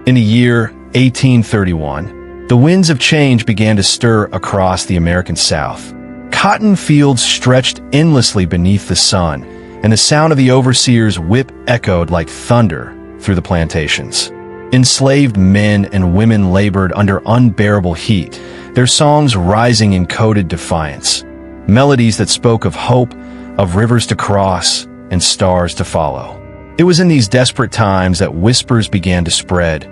In the year 1831, the winds of change began to stir across the American South. Cotton fields stretched endlessly beneath the sun, and the sound of the overseer's whip echoed like thunder through the plantations. Enslaved men and women labored under unbearable heat, their songs rising in coded defiance, melodies that spoke of hope, of rivers to cross, and stars to follow. It was in these desperate times that whispers began to spread,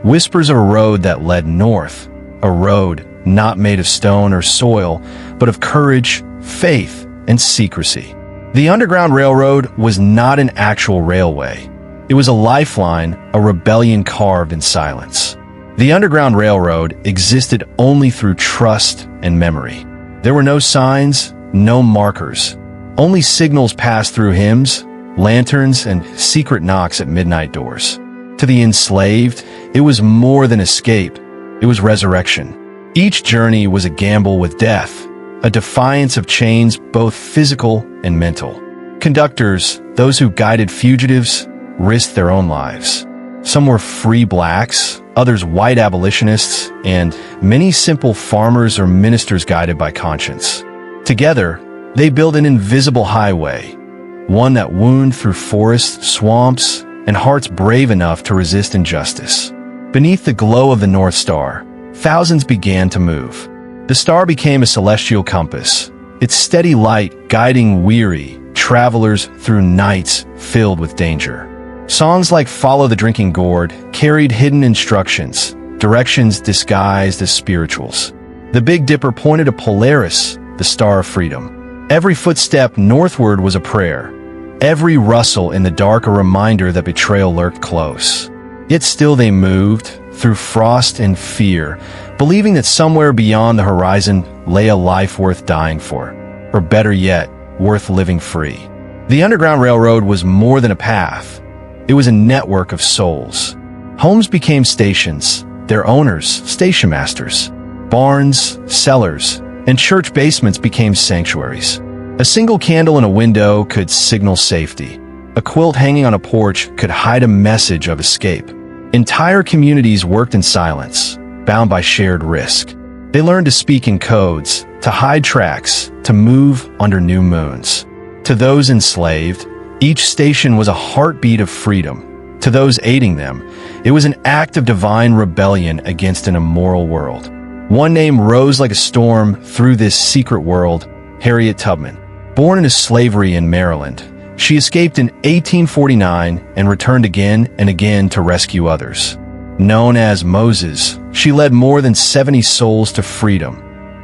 whispers of a road that led north, a road not made of stone or soil, but of courage, faith, and secrecy. The Underground Railroad was not an actual railway. It was a lifeline, a rebellion carved in silence. The Underground Railroad existed only through trust and memory. There were no signs, no markers. Only signals passed through hymns, lanterns, and secret knocks at midnight doors. To the enslaved, it was more than escape. It was resurrection. Each journey was a gamble with death, a defiance of chains both physical and mental. Conductors, those who guided fugitives, risked their own lives. Some were free blacks, others white abolitionists, and many simple farmers or ministers guided by conscience. Together, they built an invisible highway, one that wound through forests, swamps, and hearts brave enough to resist injustice. Beneath the glow of the North Star, thousands began to move. The star became a celestial compass, its steady light guiding weary travelers through nights filled with danger. Songs like Follow the Drinking Gourd carried hidden instructions, directions disguised as spirituals. The Big Dipper pointed to Polaris, the star of freedom. Every footstep northward was a prayer, every rustle in the dark a reminder that betrayal lurked close. Yet still they moved, through frost and fear, believing that somewhere beyond the horizon lay a life worth dying for, or better yet, worth living free. The Underground Railroad was more than a path. It was a network of souls. Homes became stations, their owners station masters. Barns, cellars, and church basements became sanctuaries. A single candle in a window could signal safety. A quilt hanging on a porch could hide a message of escape. Entire communities worked in silence, bound by shared risk. They learned to speak in codes, to hide tracks, to move under new moons. To those enslaved, each station was a heartbeat of freedom. To those aiding them, it was an act of divine rebellion against an immoral world. One name rose like a storm through this secret world: Harriet Tubman. Born into slavery in Maryland, she escaped in 1849 and returned again and again to rescue others. Known as Moses, she led more than 70 souls to freedom,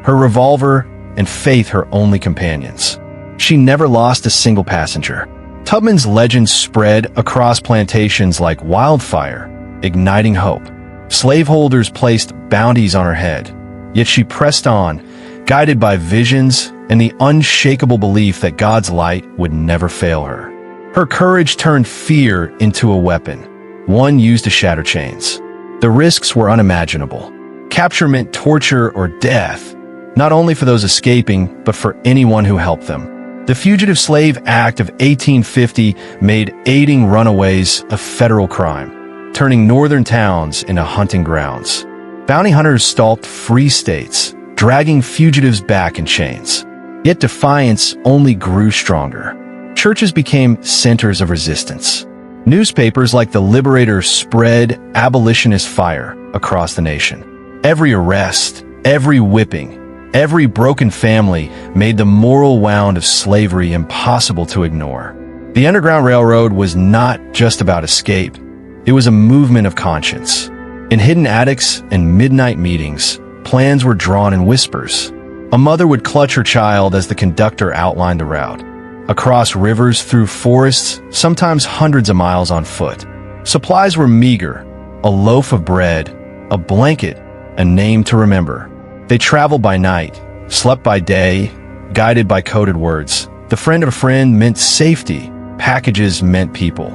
her revolver and faith her only companions. She never lost a single passenger. Tubman's legend spread across plantations like wildfire, igniting hope. Slaveholders placed bounties on her head, yet she pressed on, guided by visions and the unshakable belief that God's light would never fail her. Her courage turned fear into a weapon, one used to shatter chains. The risks were unimaginable. Capture meant torture or death, not only for those escaping, but for anyone who helped them. The Fugitive Slave Act of 1850 made aiding runaways a federal crime, turning northern towns into hunting grounds. Bounty hunters stalked free states, dragging fugitives back in chains. Yet defiance only grew stronger. Churches became centers of resistance. Newspapers like The Liberator spread abolitionist fire across the nation. Every arrest, every whipping, every broken family made the moral wound of slavery impossible to ignore. The Underground Railroad was not just about escape. It was a movement of conscience. In hidden attics and midnight meetings, plans were drawn in whispers. A mother would clutch her child as the conductor outlined the route. Across rivers, through forests, sometimes hundreds of miles on foot. Supplies were meager: a loaf of bread, a blanket, a name to remember. They traveled by night, slept by day, guided by coded words. The friend of a friend meant safety. Packages meant people.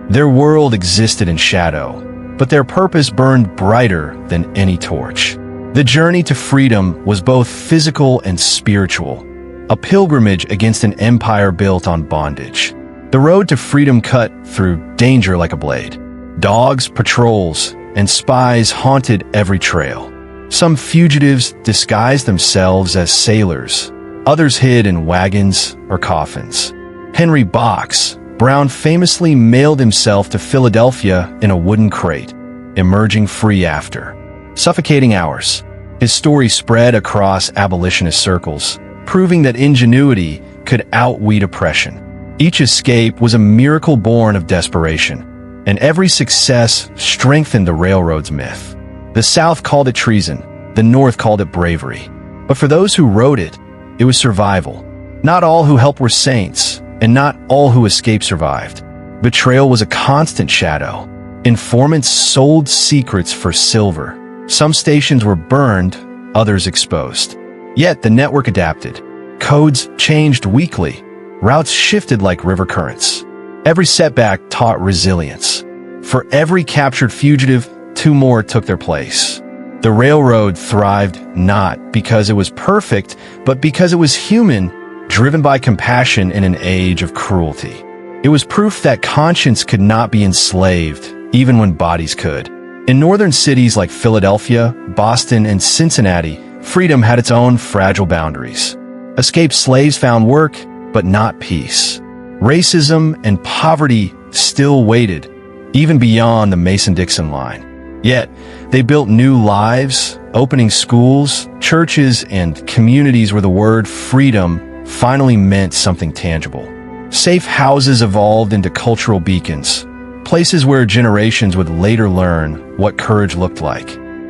Their world existed in shadow, but their purpose burned brighter than any torch. The journey to freedom was both physical and spiritual, a pilgrimage against an empire built on bondage. The road to freedom cut through danger like a blade. Dogs, patrols, and spies haunted every trail. Some fugitives disguised themselves as sailors, others hid in wagons or coffins. Henry Box Brown famously mailed himself to Philadelphia in a wooden crate, emerging free after suffocating hours. His story spread across abolitionist circles, proving that ingenuity could outweed oppression. Each escape was a miracle born of desperation, and every success strengthened the railroad's myth. The South called it treason, the North called it bravery. But for those who wrote it, it was survival. Not all who helped were saints, and not all who escaped survived. Betrayal was a constant shadow. Informants sold secrets for silver. Some stations were burned, others exposed. Yet the network adapted. Codes changed weekly. Routes shifted like river currents. Every setback taught resilience. For every captured fugitive, two more took their place. The railroad thrived not because it was perfect, but because it was human, driven by compassion in an age of cruelty. It was proof that conscience could not be enslaved, even when bodies could. In northern cities like Philadelphia, Boston, and Cincinnati, freedom had its own fragile boundaries. Escaped slaves found work, but not peace. Racism and poverty still waited, even beyond the Mason-Dixon line. Yet, they built new lives, opening schools, churches, and communities where the word freedom finally meant something tangible. Safe houses evolved into cultural beacons, places where generations would later learn what courage looked like.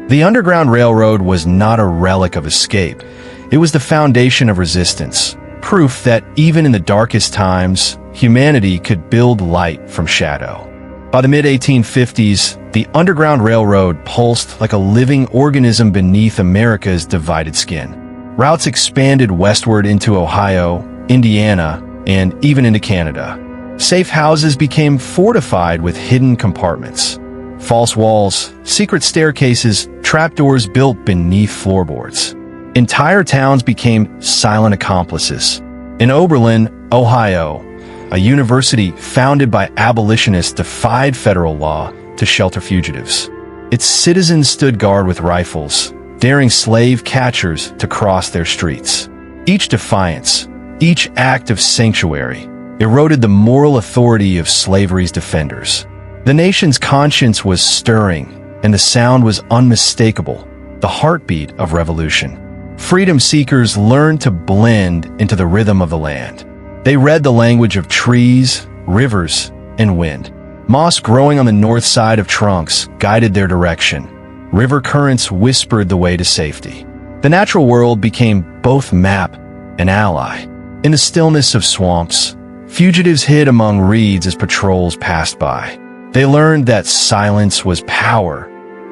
The Underground Railroad was not a relic of escape. It was the foundation of resistance, proof that even in the darkest times, humanity could build light from shadow. By the mid-1850s, the Underground Railroad pulsed like a living organism beneath America's divided skin. Routes expanded westward into Ohio, Indiana, and even into Canada. Safe houses became fortified with hidden compartments. False walls, secret staircases, trapdoors built beneath floorboards. Entire towns became silent accomplices. In Oberlin, Ohio, a university founded by abolitionists defied federal law to shelter fugitives. Its citizens stood guard with rifles, daring slave catchers to cross their streets. Each defiance, each act of sanctuary, eroded the moral authority of slavery's defenders. The nation's conscience was stirring, and the sound was unmistakable, the heartbeat of revolution. Freedom seekers learned to blend into the rhythm of the land. They read the language of trees, rivers, and wind. Moss growing on the north side of trunks guided their direction. River currents whispered the way to safety. The natural world became both map and ally. In the stillness of swamps, fugitives hid among reeds as patrols passed by. They learned that silence was power,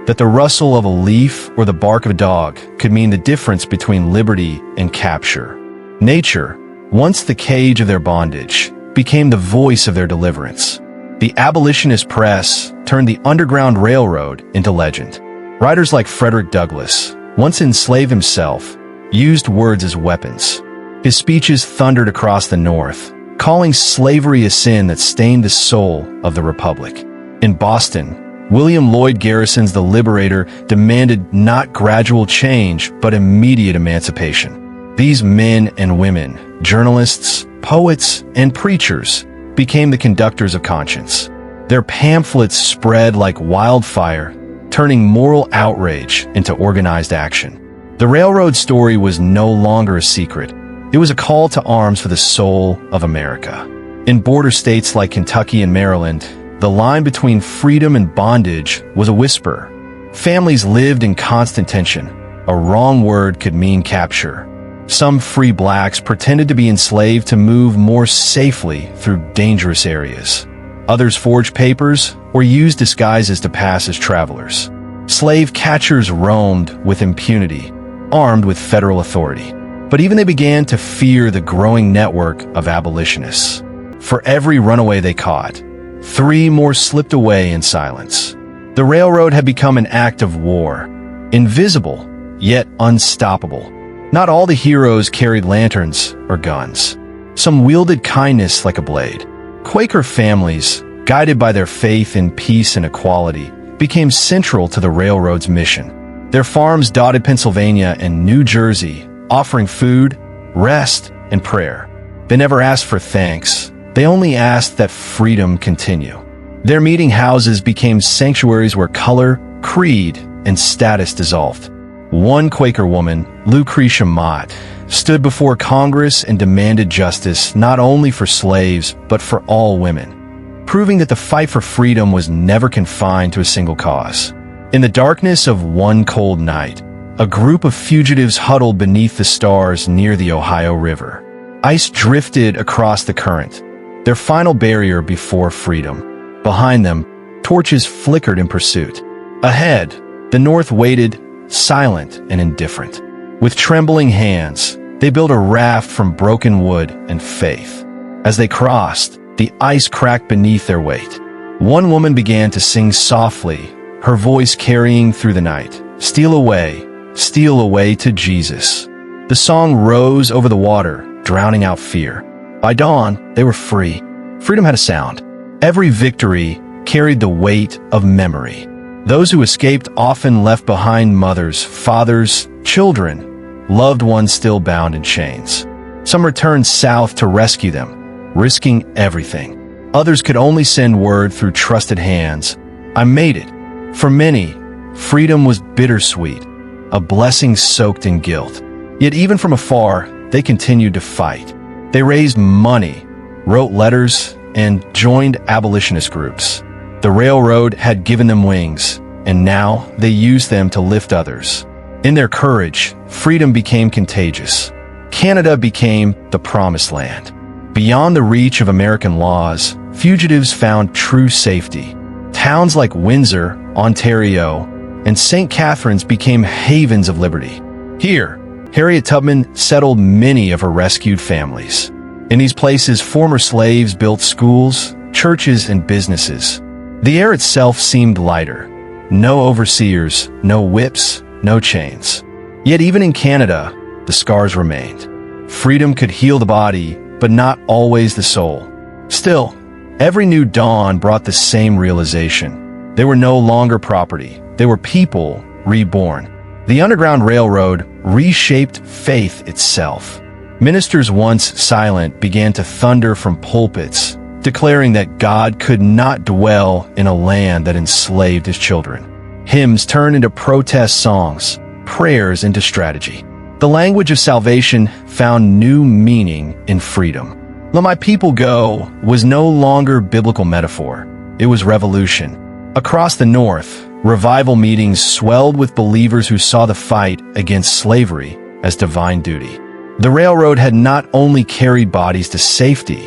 that the rustle of a leaf or the bark of a dog could mean the difference between liberty and capture. Nature, once the cage of their bondage, became the voice of their deliverance. The abolitionist press turned the Underground Railroad into legend. Writers like Frederick Douglass, once enslaved himself, used words as weapons. His speeches thundered across the North, calling slavery a sin that stained the soul of the Republic. In Boston, William Lloyd Garrison's The Liberator demanded not gradual change, but immediate emancipation. These men and women, journalists, poets, and preachers, became the conductors of conscience. Their pamphlets spread like wildfire, turning moral outrage into organized action. The railroad story was no longer a secret. It was a call to arms for the soul of America. In border states like Kentucky and Maryland, the line between freedom and bondage was a whisper. Families lived in constant tension. A wrong word could mean capture. Some free blacks pretended to be enslaved to move more safely through dangerous areas. Others forged papers or used disguises to pass as travelers. Slave catchers roamed with impunity, armed with federal authority. But even they began to fear the growing network of abolitionists. For every runaway they caught, 3 more slipped away in silence. The railroad had become an act of war, invisible, yet unstoppable. Not all the heroes carried lanterns or guns. Some wielded kindness like a blade. Quaker families, guided by their faith in peace and equality, became central to the railroad's mission. Their farms dotted Pennsylvania and New Jersey, offering food, rest, and prayer. They never asked for thanks. They only asked that freedom continue. Their meeting houses became sanctuaries where color, creed, and status dissolved. One Quaker woman, Lucretia Mott, stood before Congress and demanded justice not only for slaves, but for all women, proving that the fight for freedom was never confined to a single cause. In the darkness of one cold night, a group of fugitives huddled beneath the stars near the Ohio River. Ice drifted across the current, their final barrier before freedom. Behind them, torches flickered in pursuit. Ahead, the North waited, silent and indifferent. With trembling hands, they built a raft from broken wood and faith. As they crossed, the ice cracked beneath their weight. One woman began to sing softly, her voice carrying through the night. Steal away to Jesus." The song rose over the water, drowning out fear. By dawn, they were free. Freedom had a sound. Every victory carried the weight of memory. Those who escaped often left behind mothers, fathers, children, loved ones still bound in chains. Some returned south to rescue them, risking everything. Others could only send word through trusted hands. "I made it." For many, freedom was bittersweet, a blessing soaked in guilt. Yet even from afar, they continued to fight. They raised money, wrote letters, and joined abolitionist groups. The railroad had given them wings, and now they used them to lift others. In their courage, freedom became contagious. Canada became the promised land. Beyond the reach of American laws, fugitives found true safety. Towns like Windsor, Ontario, and St. Catharines became havens of liberty. Here, Harriet Tubman settled many of her rescued families. In these places, former slaves built schools, churches, and businesses. The air itself seemed lighter. No overseers, no whips, no chains. Yet even in Canada, the scars remained. Freedom could heal the body, but not always the soul. Still, every new dawn brought the same realization. They were no longer property. They were people reborn. The Underground Railroad reshaped faith itself. Ministers once silent began to thunder from pulpits, declaring that God could not dwell in a land that enslaved his children. Hymns turned into protest songs, prayers into strategy. The language of salvation found new meaning in freedom. "Let my people go" was no longer biblical metaphor. It was revolution. Across the North, revival meetings swelled with believers who saw the fight against slavery as divine duty. The railroad had not only carried bodies to safety,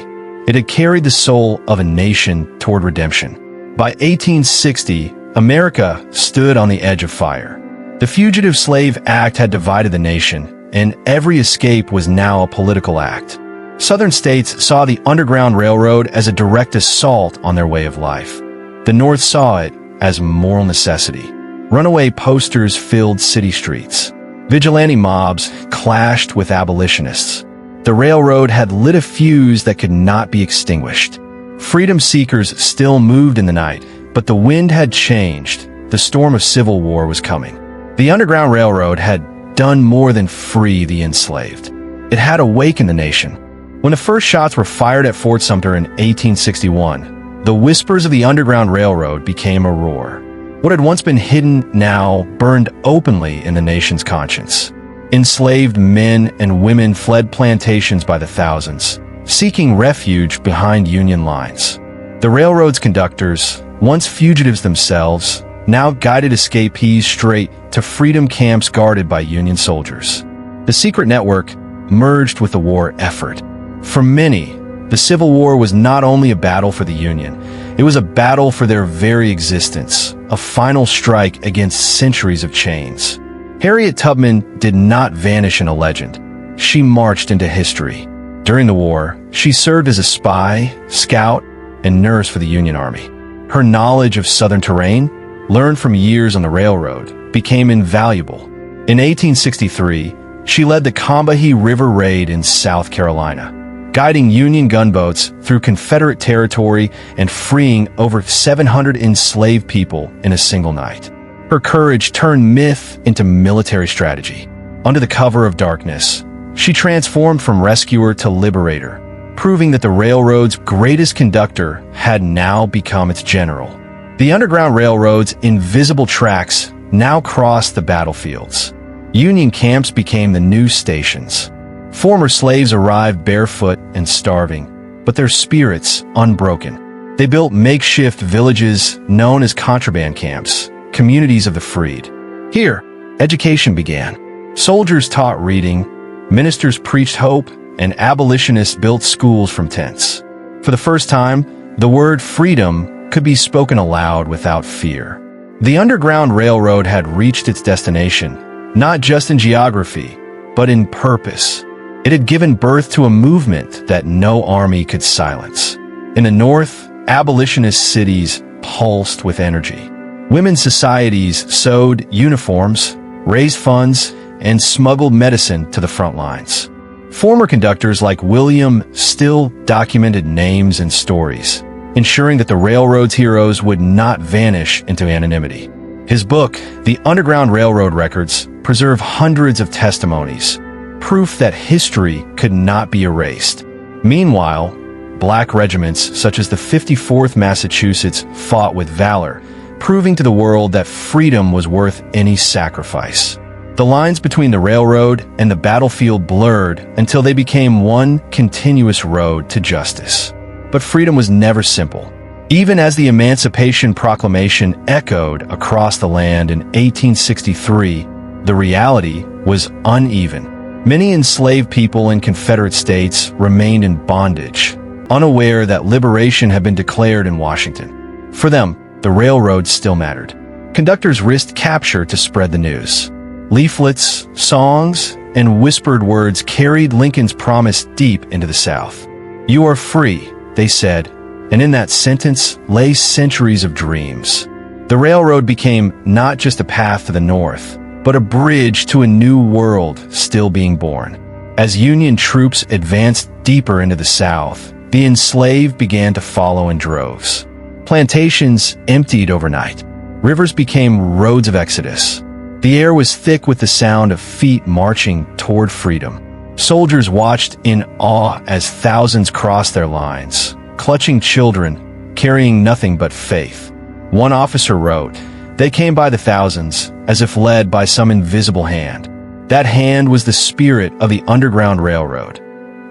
it had carried the soul of a nation toward redemption. By 1860, America stood on the edge of fire. The Fugitive Slave Act had divided the nation, and every escape was now a political act. Southern states saw the Underground Railroad as a direct assault on their way of life. The North saw it as moral necessity. Runaway posters filled city streets. Vigilante mobs clashed with abolitionists. The railroad had lit a fuse that could not be extinguished. Freedom seekers still moved in the night, but the wind had changed. The storm of civil war was coming. The Underground Railroad had done more than free the enslaved. It had awakened the nation. When the first shots were fired at Fort Sumter in 1861, the whispers of the Underground Railroad became a roar. What had once been hidden now burned openly in the nation's conscience. Enslaved men and women fled plantations by the thousands, seeking refuge behind Union lines. The railroad's conductors, once fugitives themselves, now guided escapees straight to freedom camps guarded by Union soldiers. The secret network merged with the war effort. For many, the Civil War was not only a battle for the Union, it was a battle for their very existence, a final strike against centuries of chains. Harriet Tubman did not vanish in a legend. She marched into history. During the war, she served as a spy, scout, and nurse for the Union Army. Her knowledge of Southern terrain, learned from years on the railroad, became invaluable. In 1863, she led the Combahee River Raid in South Carolina. guiding Union gunboats through Confederate territory and freeing over 700 enslaved people in a single night. Her courage turned myth into military strategy. Under the cover of darkness, she transformed from rescuer to liberator, proving that the railroad's greatest conductor had now become its general. The Underground Railroad's invisible tracks now crossed the battlefields. Union camps became the new stations. Former slaves arrived barefoot and starving, but their spirits unbroken. They built makeshift villages known as contraband camps, communities of the freed. Here, education began. Soldiers taught reading, ministers preached hope, and abolitionists built schools from tents. For the first time, the word freedom could be spoken aloud without fear. The Underground Railroad had reached its destination, not just in geography, but in purpose. It had given birth to a movement that no army could silence. In the North, abolitionist cities pulsed with energy. Women's societies sewed uniforms, raised funds, and smuggled medicine to the front lines. Former conductors like William still documented names and stories, ensuring that the railroad's heroes would not vanish into anonymity. His book, The Underground Railroad Records, preserved hundreds of testimonies, proof that history could not be erased. Meanwhile, black regiments such as the 54th Massachusetts fought with valor, proving to the world that freedom was worth any sacrifice. The lines between the railroad and the battlefield blurred until they became one continuous road to justice. But freedom was never simple. Even as the Emancipation Proclamation echoed across the land in 1863, the reality was uneven. Many enslaved people in Confederate states remained in bondage, unaware that liberation had been declared in Washington. For them, the railroad still mattered. Conductors risked capture to spread the news. Leaflets, songs, and whispered words carried Lincoln's promise deep into the South. "You are free," they said, and in that sentence lay centuries of dreams. The railroad became not just a path to the North, but a bridge to a new world still being born. As Union troops advanced deeper into the South, the enslaved began to follow in droves. Plantations emptied overnight. Rivers became roads of exodus. The air was thick with the sound of feet marching toward freedom. Soldiers watched in awe as thousands crossed their lines, clutching children, carrying nothing but faith. One officer wrote, "They came by the thousands, as if led by some invisible hand." That hand was the spirit of the Underground Railroad,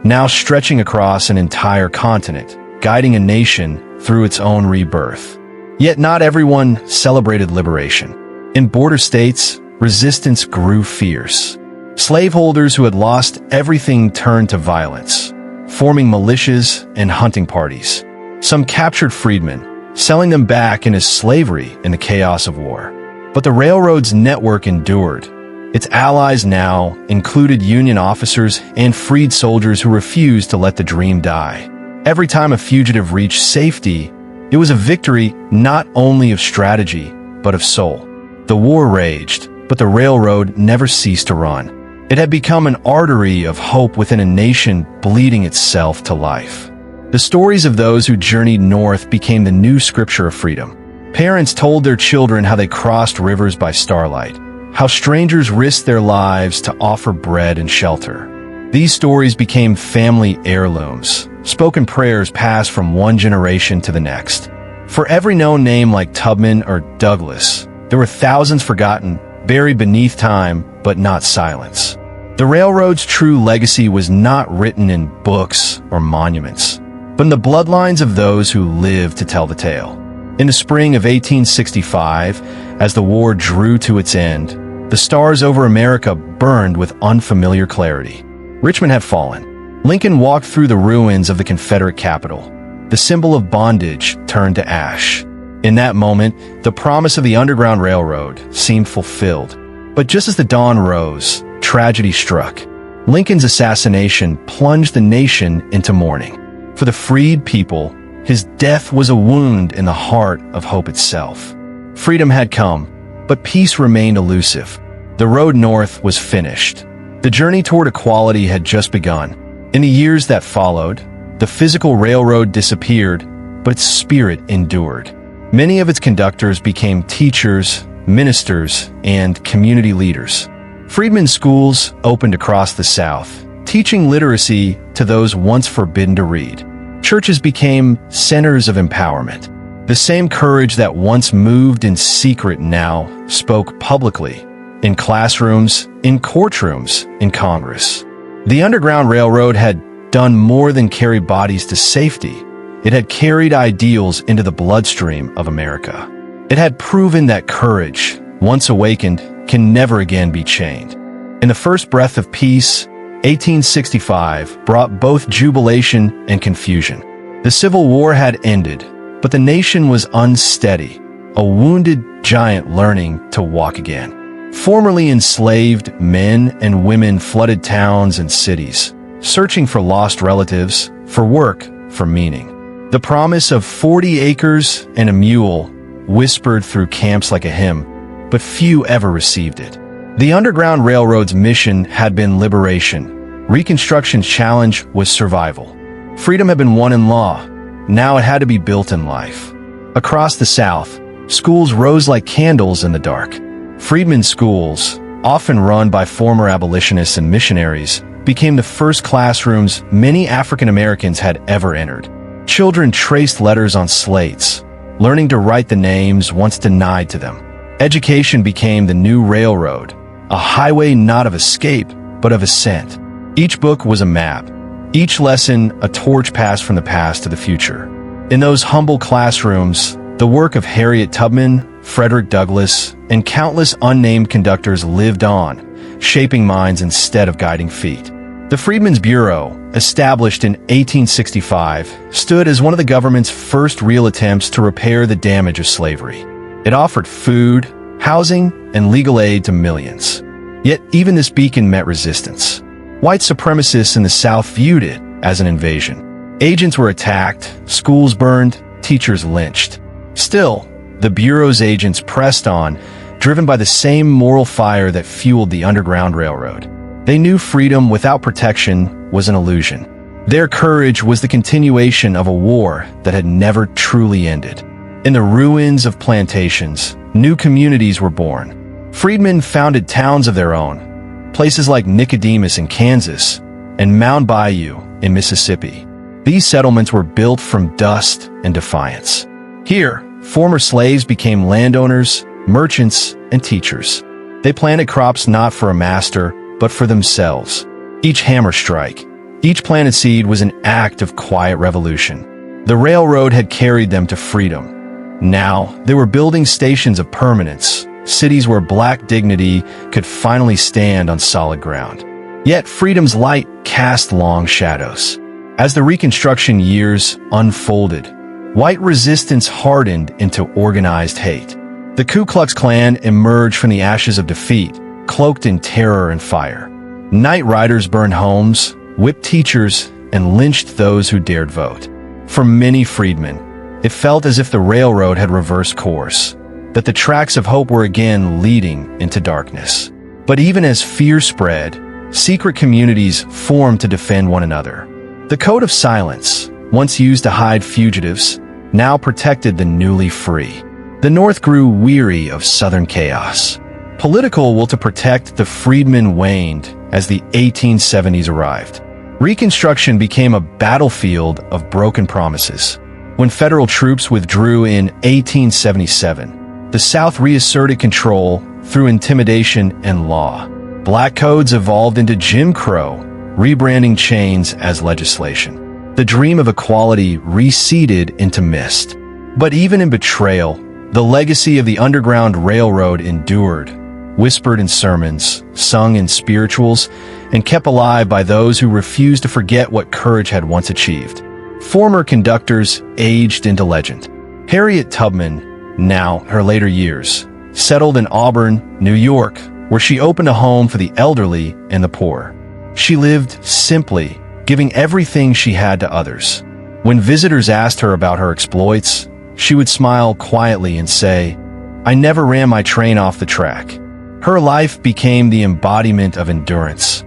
now stretching across an entire continent, guiding a nation through its own rebirth. Yet not everyone celebrated liberation. In border states, resistance grew fierce. Slaveholders who had lost everything turned to violence, forming militias and hunting parties. Some captured freedmen, selling them back into slavery in the chaos of war. But the railroad's network endured. Its allies now included Union officers and freed soldiers who refused to let the dream die. Every time a fugitive reached safety, it was a victory not only of strategy, but of soul. The war raged, but the railroad never ceased to run. It had become an artery of hope within a nation bleeding itself to life. The stories of those who journeyed north became the new scripture of freedom. Parents told their children how they crossed rivers by starlight, how strangers risked their lives to offer bread and shelter. These stories became family heirlooms, spoken prayers passed from one generation to the next. For every known name like Tubman or Douglas, there were thousands forgotten, buried beneath time, but not silence. The railroad's true legacy was not written in books or monuments, but in the bloodlines of those who lived to tell the tale. In the spring of 1865, as the war drew to its end, the stars over America burned with unfamiliar clarity. Richmond had fallen. Lincoln walked through the ruins of the Confederate capital. The symbol of bondage turned to ash. In that moment, the promise of the Underground Railroad seemed fulfilled. But just as the dawn rose, tragedy struck. Lincoln's assassination plunged the nation into mourning. For the freed people, his death was a wound in the heart of hope itself. Freedom had come, but peace remained elusive. The road north was finished. The journey toward equality had just begun. In the years that followed, the physical railroad disappeared, but its spirit endured. Many of its conductors became teachers, ministers, and community leaders. Freedmen's schools opened across the South, teaching literacy to those once forbidden to read. Churches became centers of empowerment. The same courage that once moved in secret now spoke publicly, in classrooms, in courtrooms, in Congress. The Underground Railroad had done more than carry bodies to safety. It had carried ideals into the bloodstream of America. It had proven that courage, once awakened, can never again be chained. In the first breath of peace, 1865 brought both jubilation and confusion. The Civil War had ended, but the nation was unsteady, a wounded giant learning to walk again. Formerly enslaved men and women flooded towns and cities, searching for lost relatives, for work, for meaning. The promise of 40 acres and a mule whispered through camps like a hymn, but few ever received it. The Underground Railroad's mission had been liberation. Reconstruction's challenge was survival. Freedom had been won in law. Now it had to be built in life. Across the South, schools rose like candles in the dark. Freedmen's schools, often run by former abolitionists and missionaries, became the first classrooms many African Americans had ever entered. Children traced letters on slates, learning to write the names once denied to them. Education became the new railroad, a highway not of escape, but of ascent. Each book was a map, each lesson a torch passed from the past to the future. In those humble classrooms, the work of Harriet Tubman, Frederick Douglass, and countless unnamed conductors lived on, shaping minds instead of guiding feet. The Freedmen's Bureau, established in 1865, stood as one of the government's first real attempts to repair the damage of slavery. It offered food, housing, and legal aid to millions. Yet even this beacon met resistance. White supremacists in the South viewed it as an invasion. Agents were attacked, schools burned, teachers lynched. Still, the Bureau's agents pressed on, driven by the same moral fire that fueled the Underground Railroad. They knew freedom without protection was an illusion. Their courage was the continuation of a war that had never truly ended. In the ruins of plantations, new communities were born. Freedmen founded towns of their own, places like Nicodemus in Kansas and Mound Bayou in Mississippi. These settlements were built from dust and defiance. Here, former slaves became landowners, merchants, and teachers. They planted crops not for a master, but for themselves. Each hammer strike, each planted seed was an act of quiet revolution. The railroad had carried them to freedom. Now, they were building stations of permanence, cities where black dignity could finally stand on solid ground. Yet freedom's light cast long shadows. As the Reconstruction years unfolded, white resistance hardened into organized hate. The Ku Klux Klan emerged from the ashes of defeat, cloaked in terror and fire. Night riders burned homes, whipped teachers, and lynched those who dared vote. For many freedmen, it felt as if the railroad had reversed course, that the tracks of hope were again leading into darkness. But even as fear spread, secret communities formed to defend one another. The code of silence, once used to hide fugitives, now protected the newly free. The North grew weary of Southern chaos. Political will to protect the freedmen waned as the 1870s arrived. Reconstruction became a battlefield of broken promises. When federal troops withdrew in 1877, the South reasserted control through intimidation and law. Black codes evolved into Jim Crow, rebranding chains as legislation. The dream of equality receded into mist. But even in betrayal, the legacy of the Underground Railroad endured, whispered in sermons, sung in spirituals, and kept alive by those who refused to forget what courage had once achieved. Former conductors aged into legend. Harriet Tubman, now her later years, settled in Auburn, New York, where she opened a home for the elderly and the poor. She lived simply, giving everything she had to others. When visitors asked her about her exploits, she would smile quietly and say, "I never ran my train off the track." Her life became the embodiment of endurance,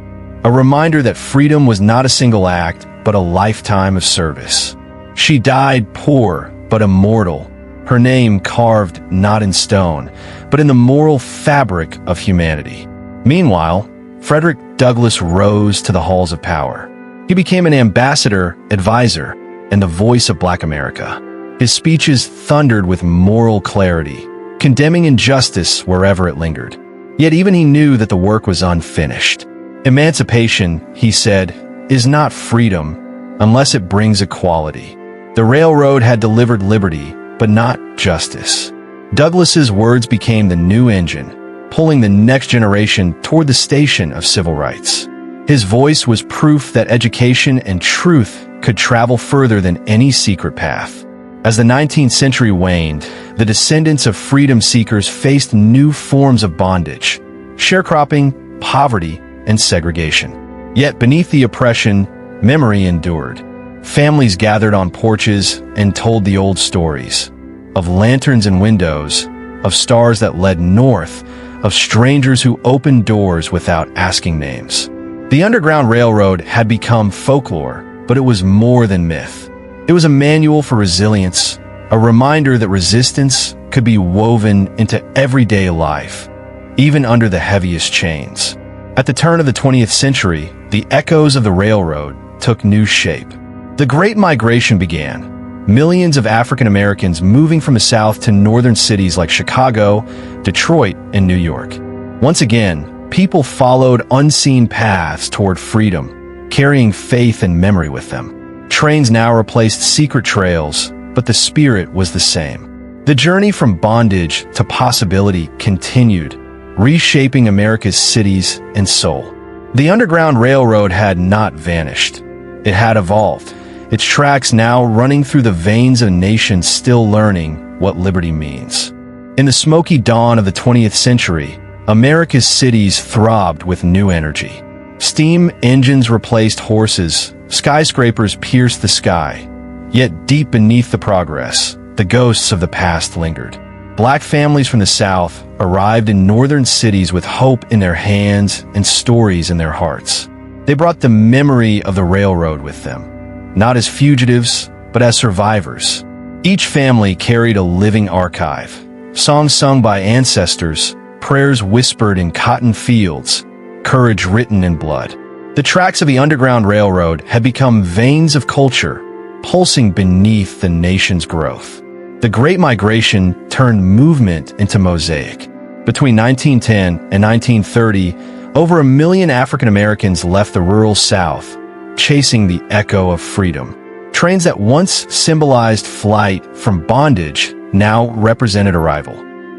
a reminder that freedom was not a single act, but a lifetime of service. She died poor, but immortal, her name carved not in stone, but in the moral fabric of humanity. Meanwhile, Frederick Douglass rose to the halls of power. He became an ambassador, advisor, and the voice of Black America. His speeches thundered with moral clarity, condemning injustice wherever it lingered. Yet even he knew that the work was unfinished. Emancipation, he said, is not freedom unless it brings equality. The railroad had delivered liberty, but not justice. Douglass's words became the new engine, pulling the next generation toward the station of civil rights. His voice was proof that education and truth could travel further than any secret path. As the 19th century waned, the descendants of freedom seekers faced new forms of bondage, sharecropping, poverty, and segregation. Yet beneath the oppression, memory endured. Families gathered on porches and told the old stories of lanterns and windows, of stars that led north, of strangers who opened doors without asking names. The Underground Railroad had become folklore, but it was more than myth. It was a manual for resilience, a reminder that resistance could be woven into everyday life, even under the heaviest chains. At the turn of the 20th century, the echoes of the railroad took new shape. The Great Migration began, millions of African Americans moving from the South to northern cities like Chicago, Detroit, and New York. Once again, people followed unseen paths toward freedom, carrying faith and memory with them. Trains now replaced secret trails, but the spirit was the same. The journey from bondage to possibility continued, reshaping America's cities and soul. The Underground Railroad had not vanished. It had evolved, its tracks now running through the veins of nations still learning what liberty means. In the smoky dawn of the 20th century, America's cities throbbed with new energy. Steam engines replaced horses, skyscrapers pierced the sky. Yet deep beneath the progress, the ghosts of the past lingered. Black families from the South arrived in northern cities with hope in their hands and stories in their hearts. They brought the memory of the railroad with them, not as fugitives, but as survivors. Each family carried a living archive, songs sung by ancestors, prayers whispered in cotton fields, courage written in blood. The tracks of the Underground Railroad had become veins of culture, pulsing beneath the nation's growth. The Great Migration turned movement into mosaic. Between 1910 and 1930, over 1 million African Americans left the rural South, chasing the echo of freedom. Trains that once symbolized flight from bondage now represented arrival.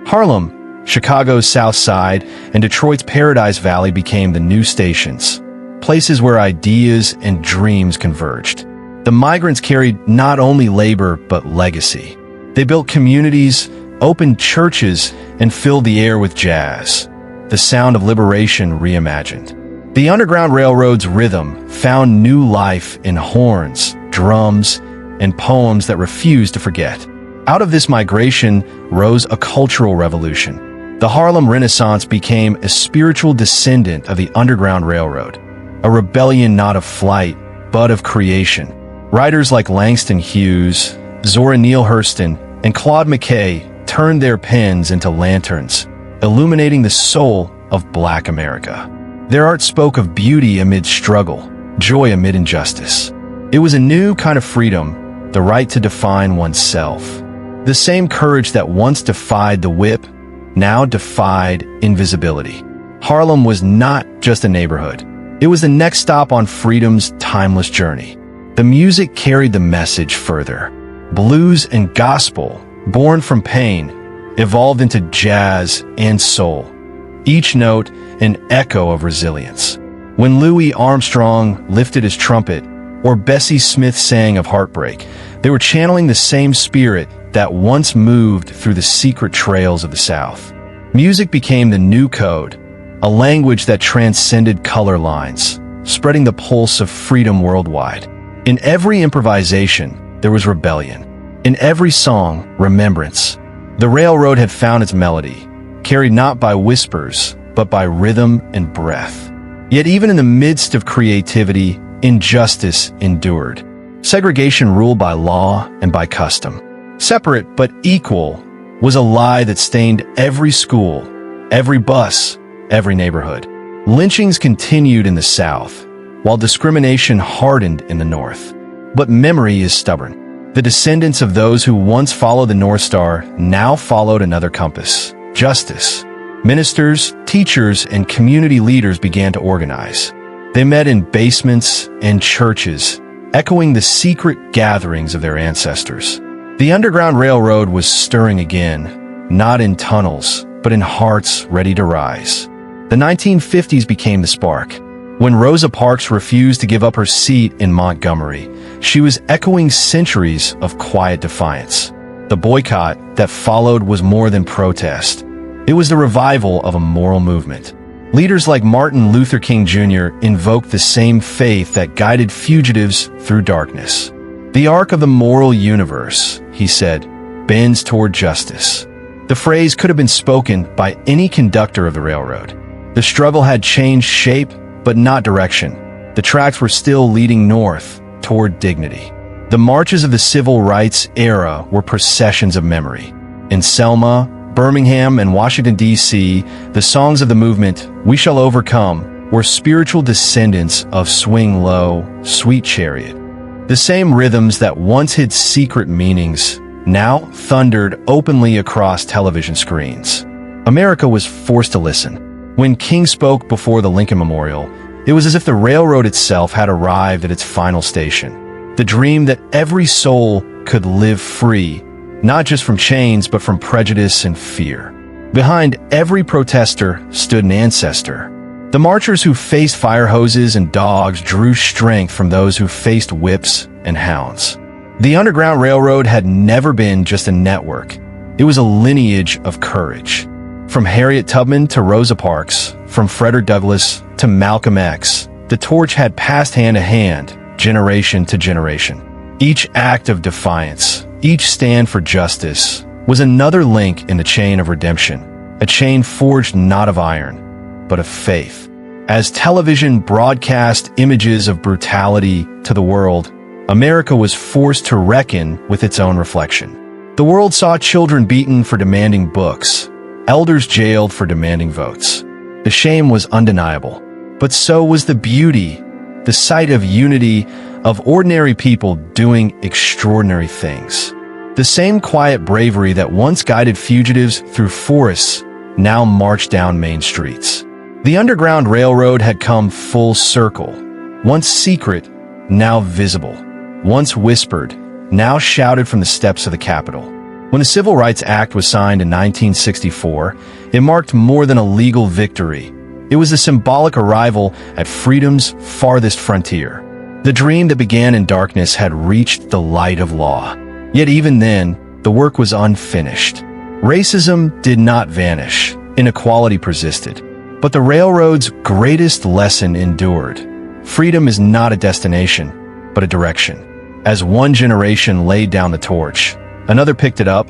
Harlem, Chicago's South Side, and Detroit's Paradise Valley became the new stations, places where ideas and dreams converged. The migrants carried not only labor but legacy. They built communities, opened churches, and filled the air with jazz, the sound of liberation reimagined. The Underground Railroad's rhythm found new life in horns, drums, and poems that refused to forget. Out of this migration rose a cultural revolution. The Harlem Renaissance became a spiritual descendant of the Underground Railroad, a rebellion not of flight, but of creation. Writers like Langston Hughes, Zora Neale Hurston, and Claude McKay turned their pens into lanterns, illuminating the soul of Black America. Their art spoke of beauty amid struggle, joy amid injustice. It was a new kind of freedom, the right to define oneself. The same courage that once defied the whip now defied invisibility. Harlem was not just a neighborhood. It was the next stop on freedom's timeless journey. The music carried the message further. Blues and gospel, born from pain, evolved into jazz and soul, each note an echo of resilience. When Louis Armstrong lifted his trumpet, or Bessie Smith sang of heartbreak, they were channeling the same spirit that once moved through the secret trails of the South. Music became the new code, a language that transcended color lines, spreading the pulse of freedom worldwide. In every improvisation, there was rebellion. In every song, remembrance. The railroad had found its melody, carried not by whispers, but by rhythm and breath. Yet even in the midst of creativity, injustice endured. Segregation ruled by law and by custom. Separate but equal was a lie that stained every school, every bus, every neighborhood. Lynchings continued in the South, while discrimination hardened in the North. But memory is stubborn. The descendants of those who once followed the North Star now followed another compass: justice. Ministers, teachers, and community leaders began to organize. They met in basements and churches, echoing the secret gatherings of their ancestors. The Underground Railroad was stirring again, not in tunnels, but in hearts ready to rise. The 1950s became the spark. When Rosa Parks refused to give up her seat in Montgomery, she was echoing centuries of quiet defiance. The boycott that followed was more than protest. It was the revival of a moral movement. Leaders like Martin Luther King Jr. invoked the same faith that guided fugitives through darkness. The arc of the moral universe, he said, bends toward justice. The phrase could have been spoken by any conductor of the railroad. The struggle had changed shape, but not direction. The tracks were still leading north, toward dignity. The marches of the civil rights era were processions of memory. In Selma, Birmingham, and Washington, D.C., the songs of the movement, "We Shall Overcome," were spiritual descendants of "Swing Low, Sweet Chariot." The same rhythms that once hid secret meanings now thundered openly across television screens. America was forced to listen. When King spoke before the Lincoln Memorial, it was as if the railroad itself had arrived at its final station. The dream that every soul could live free, not just from chains, but from prejudice and fear. Behind every protester stood an ancestor. The marchers who faced fire hoses and dogs drew strength from those who faced whips and hounds. The Underground Railroad had never been just a network. It was a lineage of courage. From Harriet Tubman to Rosa Parks, from Frederick Douglass to Malcolm X, the torch had passed hand to hand, generation to generation. Each act of defiance, each stand for justice, was another link in the chain of redemption, a chain forged not of iron, but of faith. As television broadcast images of brutality to the world, America was forced to reckon with its own reflection. The world saw children beaten for demanding books, elders jailed for demanding votes. The shame was undeniable, but so was the beauty, the sight of unity, of ordinary people doing extraordinary things. The same quiet bravery that once guided fugitives through forests now marched down main streets. The Underground Railroad had come full circle, once secret, now visible, once whispered, now shouted from the steps of the Capitol. When the Civil Rights Act was signed in 1964, it marked more than a legal victory. It was a symbolic arrival at freedom's farthest frontier. The dream that began in darkness had reached the light of law. Yet even then, the work was unfinished. Racism did not vanish. Inequality persisted. But the railroad's greatest lesson endured. Freedom is not a destination, but a direction. As one generation laid down the torch, another picked it up,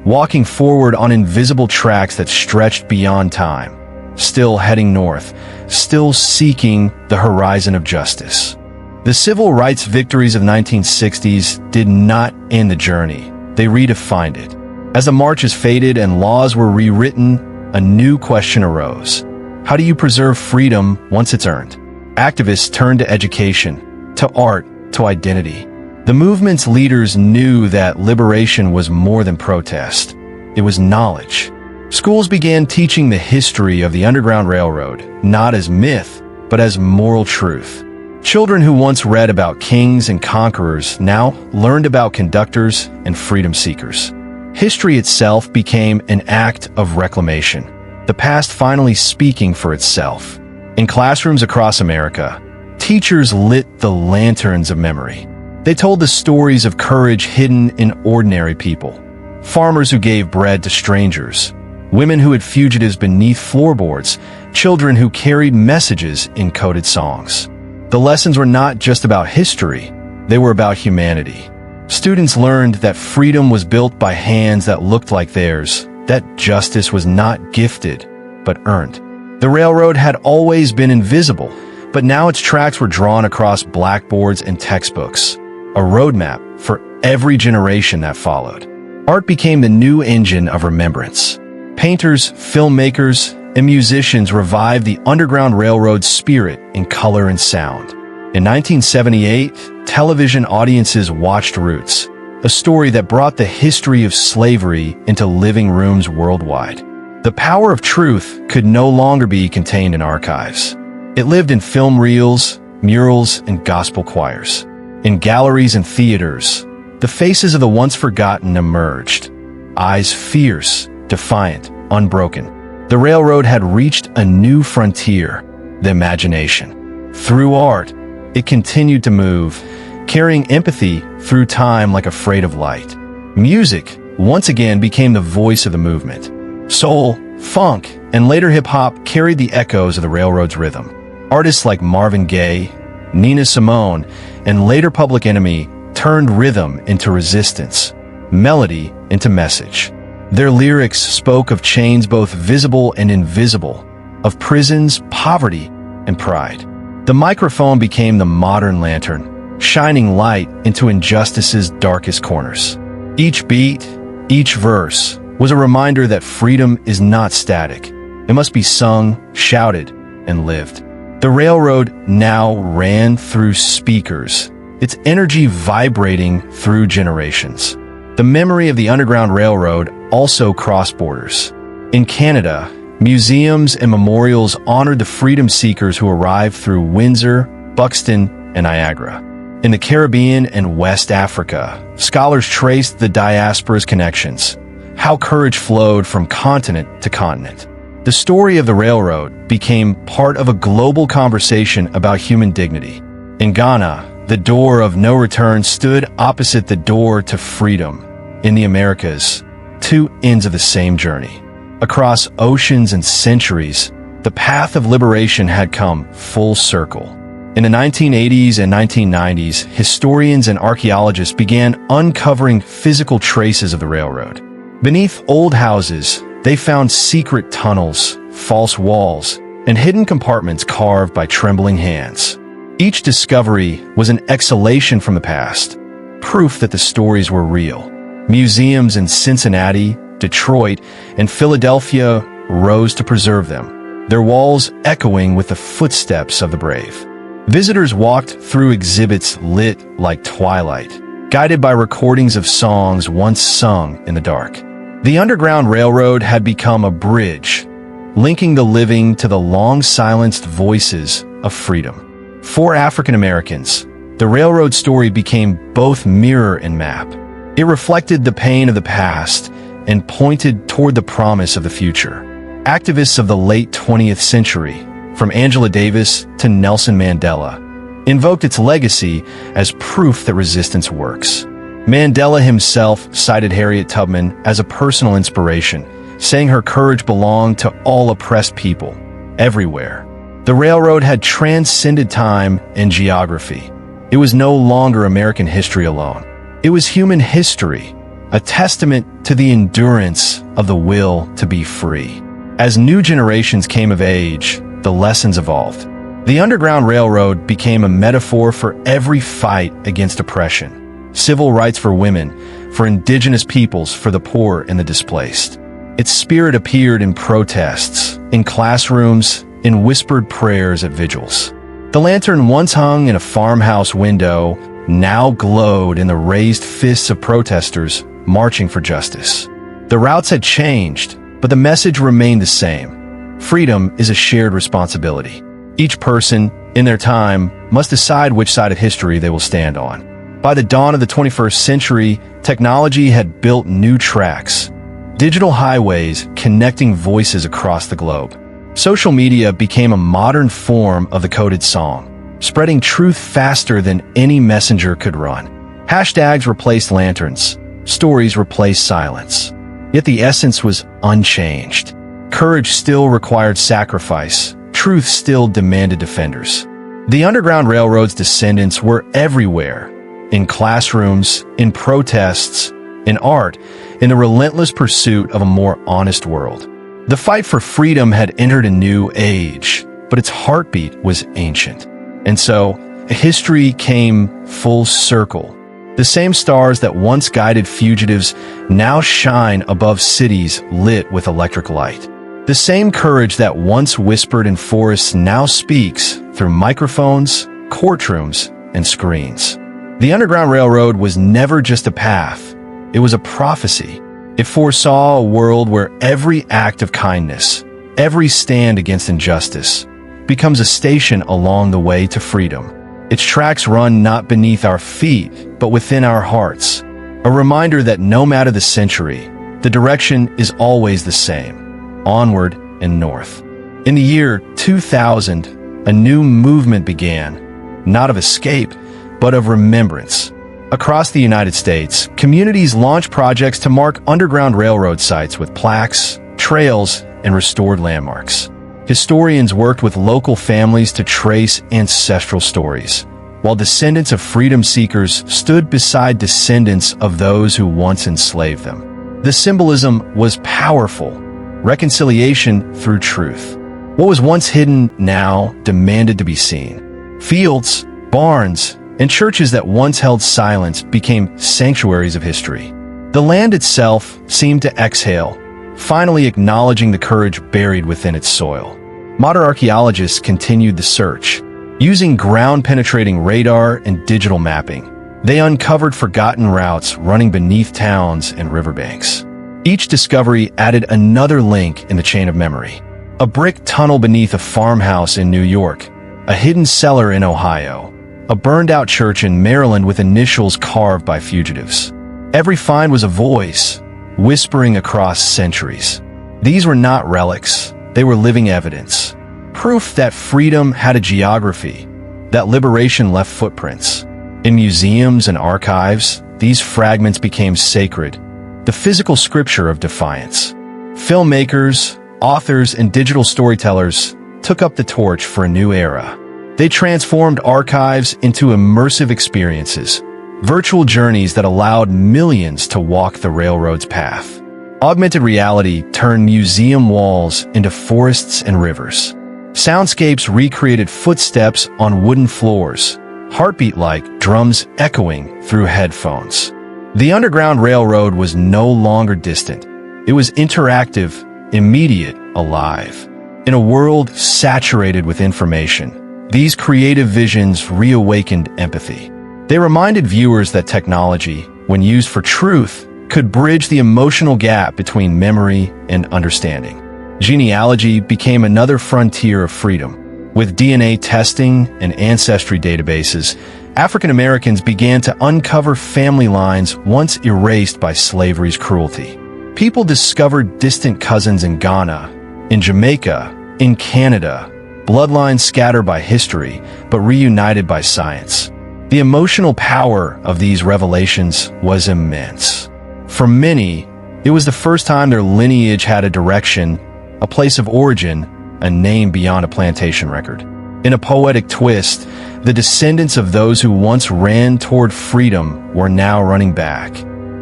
walking forward on invisible tracks that stretched beyond time, still heading north, still seeking the horizon of justice. The civil rights victories of the 1960s did not end the journey. They redefined it. As the marches faded and laws were rewritten, a new question arose. How do you preserve freedom once it's earned? Activists turned to education, to art, to identity. The movement's leaders knew that liberation was more than protest. It was knowledge. Schools began teaching the history of the Underground Railroad, not as myth, but as moral truth. Children who once read about kings and conquerors now learned about conductors and freedom seekers. History itself became an act of reclamation, the past finally speaking for itself. In classrooms across America, teachers lit the lanterns of memory. They told the stories of courage hidden in ordinary people. Farmers who gave bread to strangers, women who hid fugitives beneath floorboards, children who carried messages in coded songs. The lessons were not just about history, they were about humanity. Students learned that freedom was built by hands that looked like theirs, that justice was not gifted, but earned. The railroad had always been invisible, but now its tracks were drawn across blackboards and textbooks, a roadmap for every generation that followed. Art became the new engine of remembrance. Painters, filmmakers, and musicians revived the Underground Railroad's spirit in color and sound. In 1978, television audiences watched Roots, a story that brought the history of slavery into living rooms worldwide. The power of truth could no longer be contained in archives. It lived in film reels, murals, and gospel choirs. In galleries and theaters, the faces of the once forgotten emerged, eyes fierce, defiant, unbroken. The railroad had reached a new frontier, the imagination. Through art, it continued to move, carrying empathy through time like a freight of light. Music once again became the voice of the movement. Soul, funk, and later hip-hop carried the echoes of the railroad's rhythm. Artists like Marvin Gaye, Nina Simone, and later Public Enemy turned rhythm into resistance, melody into message. Their lyrics spoke of chains both visible and invisible, of prisons, poverty, and pride. The microphone became the modern lantern, shining light into injustice's darkest corners. Each beat, each verse, was a reminder that freedom is not static. It must be sung, shouted, and lived. The railroad now ran through speakers, its energy vibrating through generations. The memory of the Underground Railroad also crossed borders. In Canada, museums and memorials honored the freedom seekers who arrived through Windsor, Buxton, and Niagara. In the Caribbean and West Africa, scholars traced the diaspora's connections, how courage flowed from continent to continent. The story of the railroad became part of a global conversation about human dignity. In Ghana, the door of no return stood opposite the door to freedom. In the Americas, two ends of the same journey. Across oceans and centuries, the path of liberation had come full circle. In the 1980s and 1990s, historians and archaeologists began uncovering physical traces of the railroad. Beneath old houses, they found secret tunnels, false walls, and hidden compartments carved by trembling hands. Each discovery was an exhalation from the past, proof that the stories were real. Museums in Cincinnati, Detroit, and Philadelphia rose to preserve them, their walls echoing with the footsteps of the brave. Visitors walked through exhibits lit like twilight, guided by recordings of songs once sung in the dark. The Underground Railroad had become a bridge, linking the living to the long-silenced voices of freedom. For African Americans, the railroad story became both mirror and map. It reflected the pain of the past and pointed toward the promise of the future. Activists of the late 20th century, from Angela Davis to Nelson Mandela, invoked its legacy as proof that resistance works. Mandela himself cited Harriet Tubman as a personal inspiration, saying her courage belonged to all oppressed people, everywhere. The railroad had transcended time and geography. It was no longer American history alone. It was human history, a testament to the endurance of the will to be free. As new generations came of age, the lessons evolved. The Underground Railroad became a metaphor for every fight against oppression. Civil rights for women, for indigenous peoples, for the poor and the displaced. Its spirit appeared in protests, in classrooms, in whispered prayers at vigils. The lantern once hung in a farmhouse window now glowed in the raised fists of protesters marching for justice. The routes had changed, but the message remained the same. Freedom is a shared responsibility. Each person, in their time, must decide which side of history they will stand on. By the dawn of the 21st century, technology had built new tracks, digital highways connecting voices across the globe. Social media became a modern form of the coded song, spreading truth faster than any messenger could run. Hashtags replaced lanterns, stories replaced silence. Yet the essence was unchanged. Courage still required sacrifice, truth still demanded defenders. The Underground Railroad's descendants were everywhere, in classrooms, in protests, in art, in the relentless pursuit of a more honest world. The fight for freedom had entered a new age, but its heartbeat was ancient. And so, history came full circle. The same stars that once guided fugitives now shine above cities lit with electric light. The same courage that once whispered in forests now speaks through microphones, courtrooms, and screens. The Underground Railroad was never just a path. It was a prophecy. It foresaw a world where every act of kindness, every stand against injustice, becomes a station along the way to freedom. Its tracks run not beneath our feet, but within our hearts. A reminder that no matter the century, the direction is always the same, onward and north. In the year 2000, a new movement began, not of escape, but of remembrance. Across the United States, communities launched projects to mark Underground Railroad sites with plaques, trails, and restored landmarks. Historians worked with local families to trace ancestral stories, while descendants of freedom seekers stood beside descendants of those who once enslaved them. The symbolism was powerful, reconciliation through truth. What was once hidden now demanded to be seen. Fields, barns, and churches that once held silence became sanctuaries of history. The land itself seemed to exhale, finally acknowledging the courage buried within its soil. Modern archaeologists continued the search. Using ground-penetrating radar and digital mapping, they uncovered forgotten routes running beneath towns and riverbanks. Each discovery added another link in the chain of memory. A brick tunnel beneath a farmhouse in New York, a hidden cellar in Ohio, a burned-out church in Maryland with initials carved by fugitives. Every find was a voice, whispering across centuries. These were not relics, they were living evidence. Proof that freedom had a geography, that liberation left footprints. In museums and archives, these fragments became sacred, the physical scripture of defiance. Filmmakers, authors, and digital storytellers took up the torch for a new era. They transformed archives into immersive experiences, virtual journeys that allowed millions to walk the railroad's path. Augmented reality turned museum walls into forests and rivers. Soundscapes recreated footsteps on wooden floors, heartbeat-like drums echoing through headphones. The Underground Railroad was no longer distant. It was interactive, immediate, alive. In a world saturated with information, these creative visions reawakened empathy. They reminded viewers that technology, when used for truth, could bridge the emotional gap between memory and understanding. Genealogy became another frontier of freedom. With DNA testing and ancestry databases, African Americans began to uncover family lines once erased by slavery's cruelty. People discovered distant cousins in Ghana, in Jamaica, in Canada, bloodlines scattered by history, but reunited by science. The emotional power of these revelations was immense. For many, it was the first time their lineage had a direction, a place of origin, a name beyond a plantation record. In a poetic twist, the descendants of those who once ran toward freedom were now running back,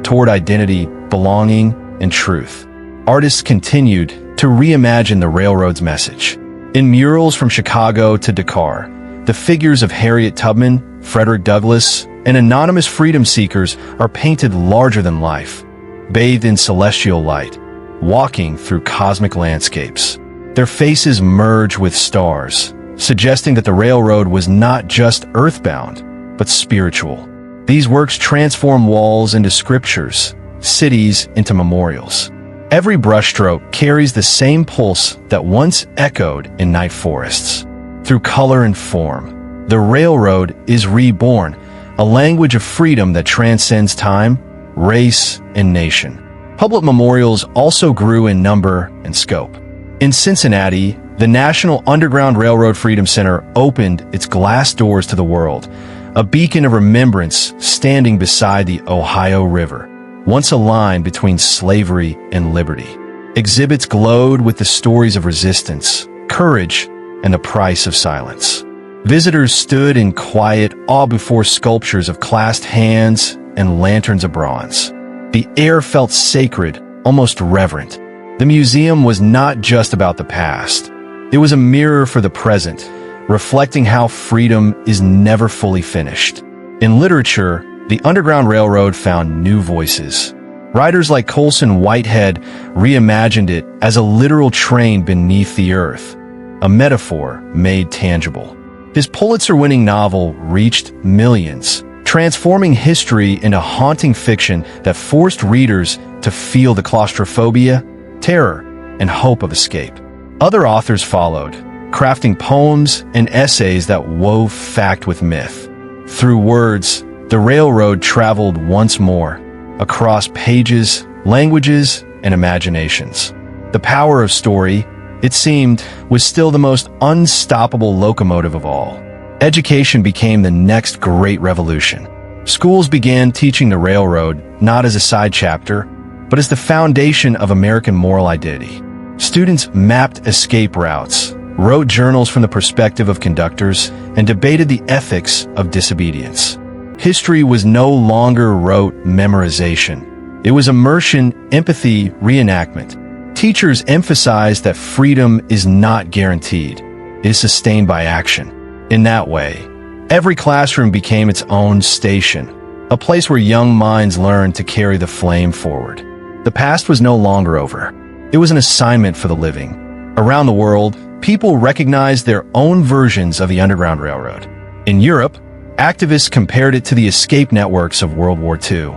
toward identity, belonging, and truth. Artists continued to reimagine the railroad's message. In murals from Chicago to Dakar, the figures of Harriet Tubman, Frederick Douglass, and anonymous freedom seekers are painted larger than life, bathed in celestial light, walking through cosmic landscapes. Their faces merge with stars, suggesting that the railroad was not just earthbound, but spiritual. These works transform walls into scriptures, cities into memorials. Every brushstroke carries the same pulse that once echoed in night forests. Through color and form, the railroad is reborn, a language of freedom that transcends time, race, and nation. Public memorials also grew in number and scope. In Cincinnati, the National Underground Railroad Freedom Center opened its glass doors to the world, a beacon of remembrance standing beside the Ohio River, once a line between slavery and liberty. Exhibits glowed with the stories of resistance, courage, and the price of silence. Visitors stood in quiet awe before sculptures of clasped hands and lanterns of bronze. The air felt sacred, almost reverent. The museum was not just about the past. It was a mirror for the present, reflecting how freedom is never fully finished. In literature, the Underground Railroad found new voices. Writers like Colson Whitehead reimagined it as a literal train beneath the earth, a metaphor made tangible. His Pulitzer-winning novel reached millions, transforming history into haunting fiction that forced readers to feel the claustrophobia, terror, and hope of escape. Other authors followed, crafting poems and essays that wove fact with myth. Through words, the railroad traveled once more, across pages, languages, and imaginations. The power of story, it seemed, was still the most unstoppable locomotive of all. Education became the next great revolution. Schools began teaching the railroad not as a side chapter, but as the foundation of American moral identity. Students mapped escape routes, wrote journals from the perspective of conductors, and debated the ethics of disobedience. History was no longer rote memorization. It was immersion, empathy, reenactment. Teachers emphasized that freedom is not guaranteed. It is sustained by action. In that way, every classroom became its own station, a place where young minds learned to carry the flame forward. The past was no longer over. It was an assignment for the living. Around the world, people recognized their own versions of the Underground Railroad. In Europe, activists compared it to the escape networks of World War II.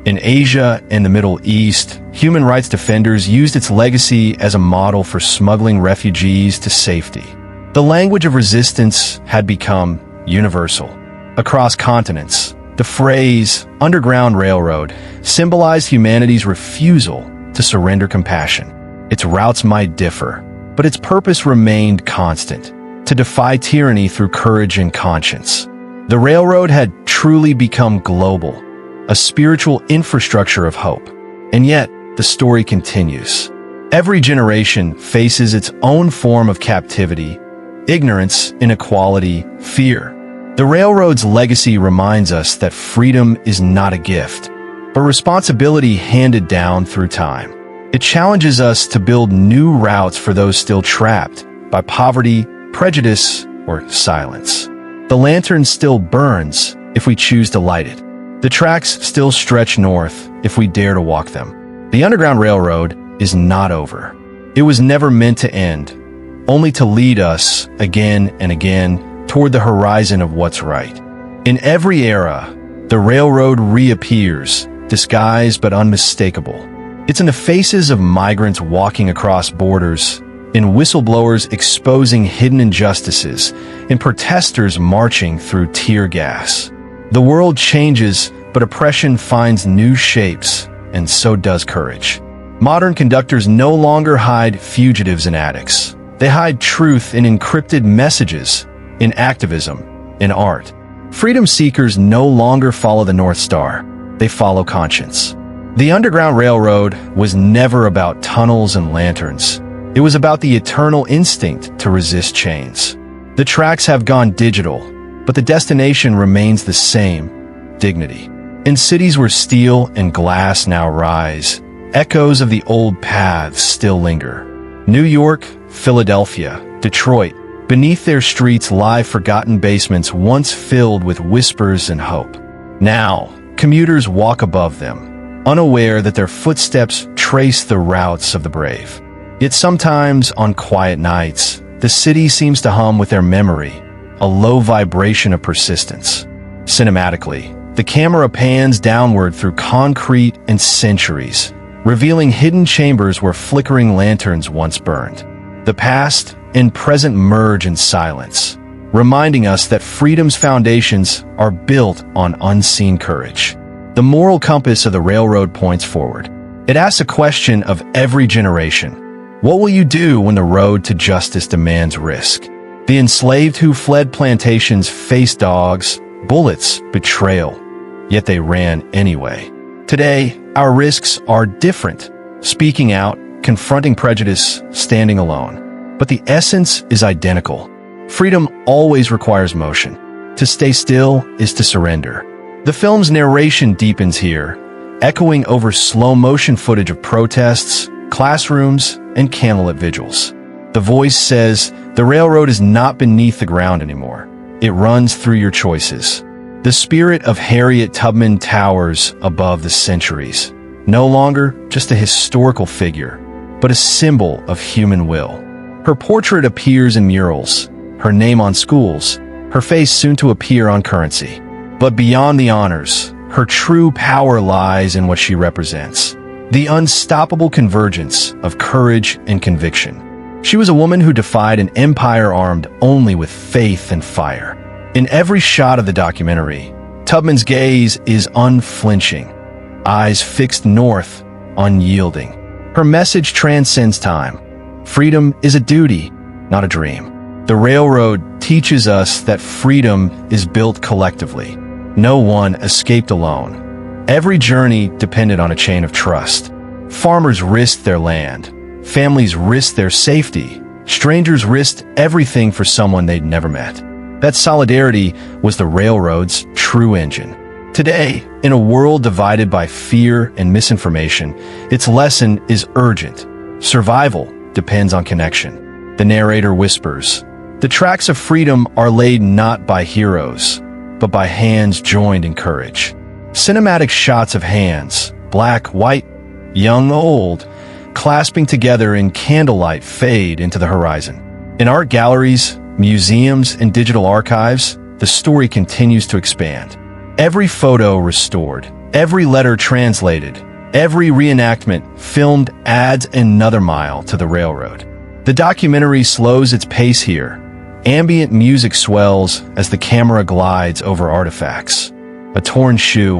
In Asia and the Middle East, human rights defenders used its legacy as a model for smuggling refugees to safety. The language of resistance had become universal. Across continents, the phrase Underground Railroad symbolized humanity's refusal to surrender compassion. Its routes might differ, but its purpose remained constant: to defy tyranny through courage and conscience. The railroad had truly become global, a spiritual infrastructure of hope. And yet, the story continues. Every generation faces its own form of captivity, ignorance, inequality, fear. The railroad's legacy reminds us that freedom is not a gift, but responsibility handed down through time. It challenges us to build new routes for those still trapped by poverty, prejudice, or silence. The lantern still burns if we choose to light it. The tracks still stretch north if we dare to walk them. The Underground Railroad is not over. It was never meant to end, only to lead us again and again toward the horizon of what's right. In every era, the railroad reappears, disguised but unmistakable. It's in the faces of migrants walking across borders, in whistleblowers exposing hidden injustices, in protesters marching through tear gas. The world changes, but oppression finds new shapes, and so does courage. Modern conductors no longer hide fugitives and addicts. They hide truth in encrypted messages, in activism, in art. Freedom seekers no longer follow the North Star. They follow conscience. The Underground Railroad was never about tunnels and lanterns. It was about the eternal instinct to resist chains. The tracks have gone digital, but the destination remains the same: dignity. In cities where steel and glass now rise, echoes of the old paths still linger. New York, Philadelphia, Detroit, beneath their streets lie forgotten basements once filled with whispers and hope. Now, commuters walk above them, unaware that their footsteps trace the routes of the brave. Yet sometimes, on quiet nights, the city seems to hum with their memory, a low vibration of persistence. Cinematically, the camera pans downward through concrete and centuries, revealing hidden chambers where flickering lanterns once burned. The past and present merge in silence, reminding us that freedom's foundations are built on unseen courage. The moral compass of the railroad points forward. It asks a question of every generation. What will you do when the road to justice demands risk? The enslaved who fled plantations faced dogs, bullets, betrayal, yet they ran anyway. Today, our risks are different. Speaking out, confronting prejudice, standing alone. But the essence is identical. Freedom always requires motion. To stay still is to surrender. The film's narration deepens here, echoing over slow-motion footage of protests, classrooms, and candlelit vigils. The voice says, the railroad is not beneath the ground anymore. It runs through your choices. The spirit of Harriet Tubman towers above the centuries, no longer just a historical figure, but a symbol of human will. Her portrait appears in murals, her name on schools, her face soon to appear on currency. But beyond the honors, her true power lies in what she represents. The unstoppable convergence of courage and conviction. She was a woman who defied an empire armed only with faith and fire. In every shot of the documentary, Tubman's gaze is unflinching, eyes fixed north, unyielding. Her message transcends time. Freedom is a duty, not a dream. The railroad teaches us that freedom is built collectively. No one escaped alone. Every journey depended on a chain of trust. Farmers risked their land. Families risked their safety. Strangers risked everything for someone they'd never met. That solidarity was the railroad's true engine. Today, in a world divided by fear and misinformation, its lesson is urgent. Survival depends on connection. The narrator whispers, the tracks of freedom are laid not by heroes, but by hands joined in courage. Cinematic shots of hands, black, white, young, old, clasping together in candlelight fade into the horizon. In art galleries, museums, and digital archives, the story continues to expand. Every photo restored, every letter translated, every reenactment filmed adds another mile to the railroad. The documentary slows its pace here. Ambient music swells as the camera glides over artifacts. A torn shoe,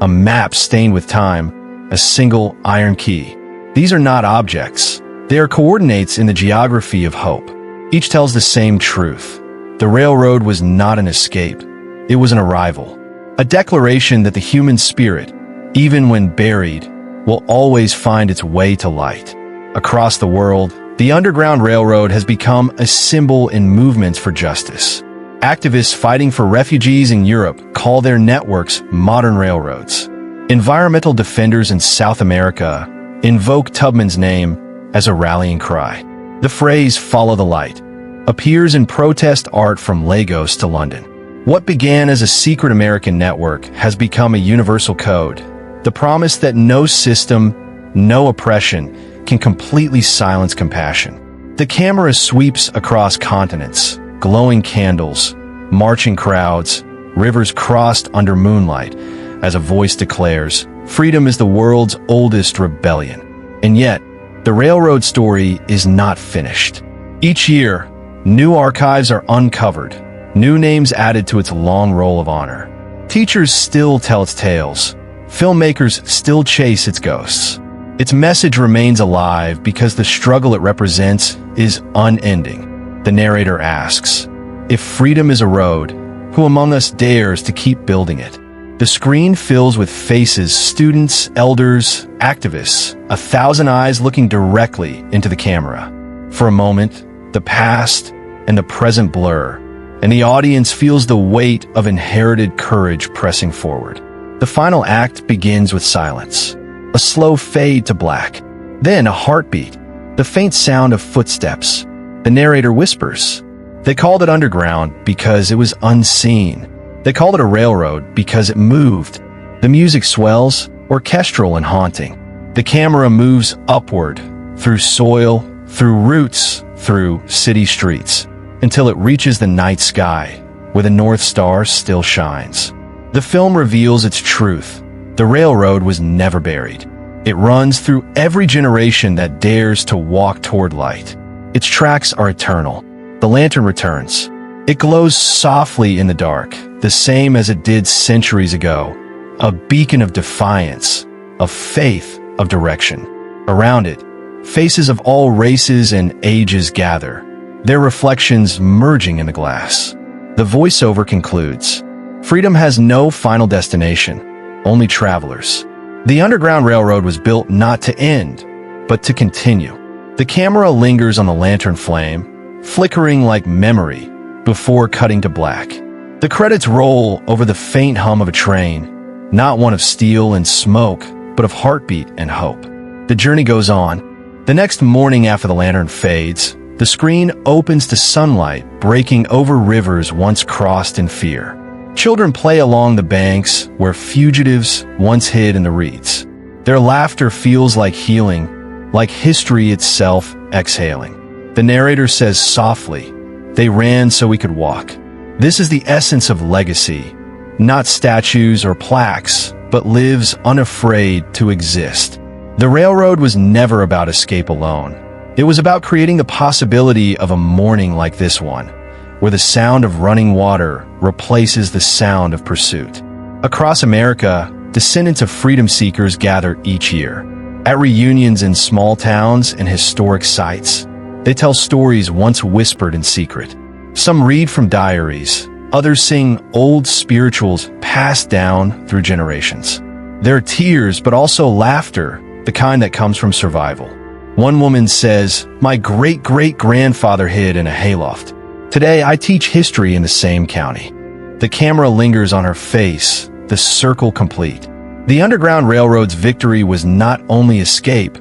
a map stained with time, a single iron key. These are not objects. They are coordinates in the geography of hope. Each tells the same truth. The railroad was not an escape. It was an arrival. A declaration that the human spirit, even when buried, will always find its way to light. Across the world, the Underground Railroad has become a symbol in movements for justice. Activists fighting for refugees in Europe call their networks modern railroads. Environmental defenders in South America invoke Tubman's name as a rallying cry. The phrase, "Follow the light," appears in protest art from Lagos to London. What began as a secret American network has become a universal code. The promise that no system, no oppression, can completely silence compassion. The camera sweeps across continents, glowing candles, marching crowds, rivers crossed under moonlight, as a voice declares, freedom is the world's oldest rebellion. And yet, the railroad story is not finished. Each year, new archives are uncovered, new names added to its long roll of honor. Teachers still tell its tales. Filmmakers still chase its ghosts. Its message remains alive because the struggle it represents is unending. The narrator asks, if freedom is a road, who among us dares to keep building it? The screen fills with faces, students, elders, activists, 1,000 eyes looking directly into the camera. For a moment, the past and the present blur, and the audience feels the weight of inherited courage pressing forward. The final act begins with silence. A slow fade to black. Then a heartbeat. The faint sound of footsteps. The narrator whispers. They called it underground because it was unseen. They called it a railroad because it moved. The music swells, orchestral and haunting. The camera moves upward, through soil, through roots, through city streets, until it reaches the night sky, where the North Star still shines. The film reveals its truth. The railroad was never buried. It runs through every generation that dares to walk toward light. Its tracks are eternal. The lantern returns. It glows softly in the dark, the same as it did centuries ago. A beacon of defiance, of faith, of direction. Around it, faces of all races and ages gather, their reflections merging in the glass. The voiceover concludes, freedom has no final destination, only travelers. The Underground Railroad was built not to end, but to continue. The camera lingers on the lantern flame, flickering like memory before cutting to black. The credits roll over the faint hum of a train, not one of steel and smoke, but of heartbeat and hope. The journey goes on, The next morning after the lantern fades, the screen opens to sunlight breaking over rivers once crossed in fear. Children play along the banks where fugitives once hid in the reeds. Their laughter feels like healing, like history itself exhaling. The narrator says softly, "They ran so we could walk." This is the essence of legacy, not statues or plaques, but lives unafraid to exist. The railroad was never about escape alone. It was about creating the possibility of a morning like this one, where the sound of running water replaces the sound of pursuit. Across America, descendants of freedom seekers gather each year. At reunions in small towns and historic sites, they tell stories once whispered in secret. Some read from diaries, others sing old spirituals passed down through generations. There are tears, but also laughter, the kind that comes from survival. One woman says, "My great-great-grandfather hid in a hayloft. Today, I teach history in the same county." The camera lingers on her face, the circle complete. The Underground Railroad's victory was not only escape,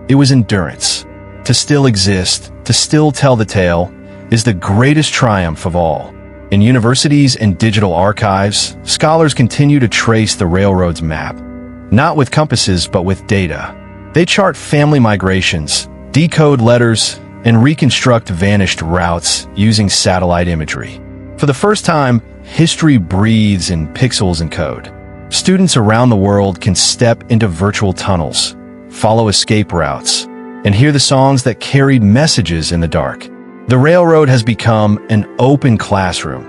it was endurance. To still exist, to still tell the tale, is the greatest triumph of all. In universities and digital archives, scholars continue to trace the railroad's map, not with compasses but with data. They chart family migrations, decode letters, and reconstruct vanished routes using satellite imagery. For the first time, history breathes in pixels and code. Students around the world can step into virtual tunnels, follow escape routes, and hear the songs that carried messages in the dark. The railroad has become an open classroom,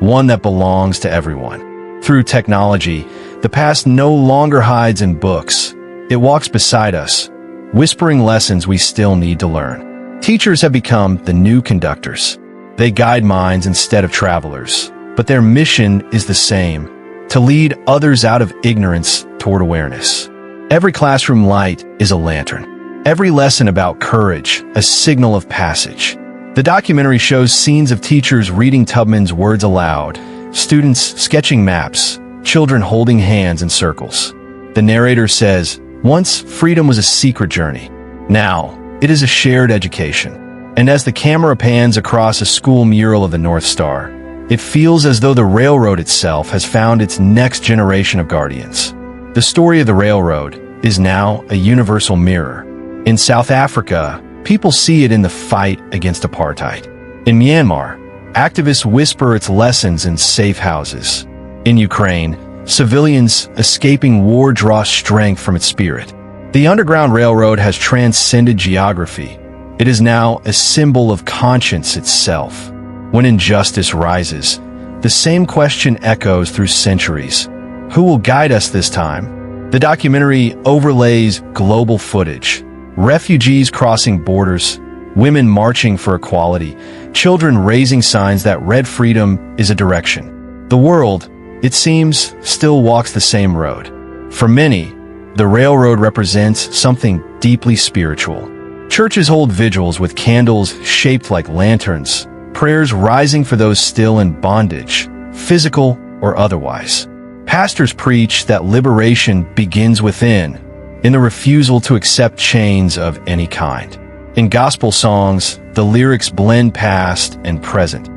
one that belongs to everyone. Through technology, the past no longer hides in books. It walks beside us, whispering lessons we still need to learn. Teachers have become the new conductors. They guide minds instead of travelers, but their mission is the same: to lead others out of ignorance toward awareness. Every classroom light is a lantern. Every lesson about courage, a signal of passage. The documentary shows scenes of teachers reading Tubman's words aloud, students sketching maps, children holding hands in circles. The narrator says, "Once, freedom was a secret journey. Now, it is a shared education." And as the camera pans across a school mural of the North Star, it feels as though the railroad itself has found its next generation of guardians. The story of the railroad is now a universal mirror. In South Africa, people see it in the fight against apartheid. In Myanmar, activists whisper its lessons in safe houses. In Ukraine, civilians escaping war draw strength from its spirit. The Underground Railroad has transcended geography. It is now a symbol of conscience itself. When injustice rises, the same question echoes through centuries. Who will guide us this time? The documentary overlays global footage. Refugees crossing borders, women marching for equality, children raising signs that red freedom is a direction. The world, it seems, still walks the same road. For many, the railroad represents something deeply spiritual. Churches hold vigils with candles shaped like lanterns, prayers rising for those still in bondage, physical or otherwise. Pastors preach that liberation begins within, in the refusal to accept chains of any kind. In gospel songs, the lyrics blend past and present.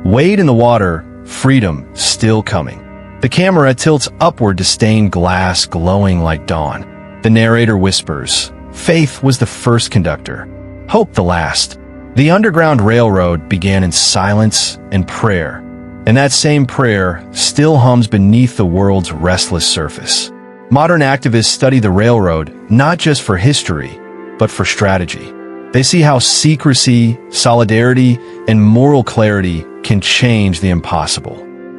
Wade in the water, freedom still coming. The camera tilts upward to stained glass glowing like dawn. The narrator whispers, "Faith was the first conductor, hope the last." The Underground Railroad began in silence and prayer, and that same prayer still hums beneath the world's restless surface. Modern activists study the railroad not just for history, but for strategy. They see how secrecy, solidarity, and moral clarity can change the impossible.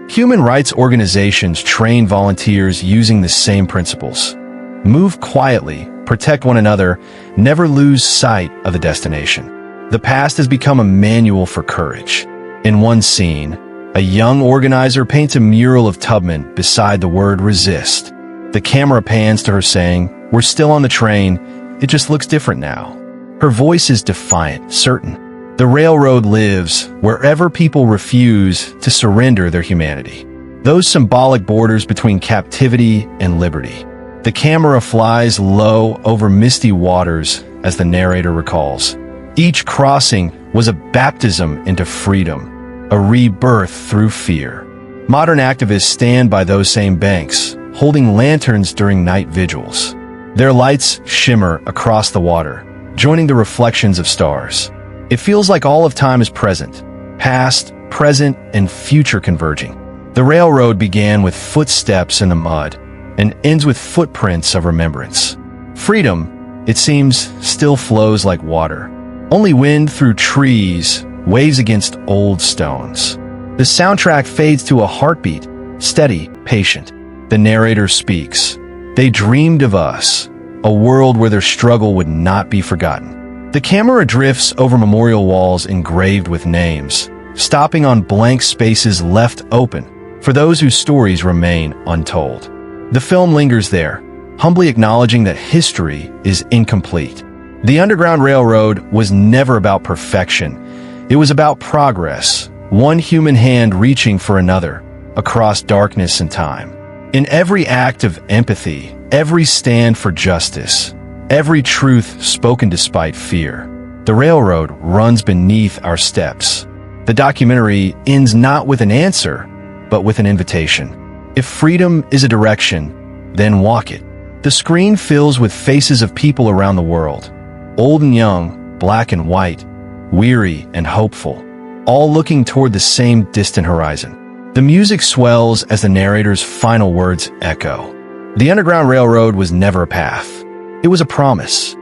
Human rights organizations train volunteers using the same principles. Move quietly, protect one another, never lose sight of the destination. The past has become a manual for courage. In one scene, a young organizer paints a mural of Tubman beside the word resist. The camera pans to her saying, "We're still on the train, it just looks different now." Her voice is defiant, certain. The railroad lives wherever people refuse to surrender their humanity. Those symbolic borders between captivity and liberty. The camera flies low over misty waters, as the narrator recalls. Each crossing was a baptism into freedom, a rebirth through fear. Modern activists stand by those same banks, holding lanterns during night vigils. Their lights shimmer across the water, joining the reflections of stars. It feels like all of time is present, past, present, and future converging. The railroad began with footsteps in the mud and ends with footprints of remembrance. Freedom, it seems, still flows like water. Only wind through trees, waves against old stones. The soundtrack fades to a heartbeat, steady, patient. The narrator speaks. They dreamed of us, a world where their struggle would not be forgotten. The camera drifts over memorial walls engraved with names, stopping on blank spaces left open for those whose stories remain untold. The film lingers there, humbly acknowledging that history is incomplete. The Underground Railroad was never about perfection. It was about progress, one human hand reaching for another, across darkness and time. In every act of empathy, every stand for justice, every truth spoken despite fear, the railroad runs beneath our steps. The documentary ends not with an answer, but with an invitation. If freedom is a direction, then walk it. The screen fills with faces of people around the world, old and young, black and white, weary and hopeful, all looking toward the same distant horizon. The music swells as the narrator's final words echo. The Underground Railroad was never a path. It was a promise.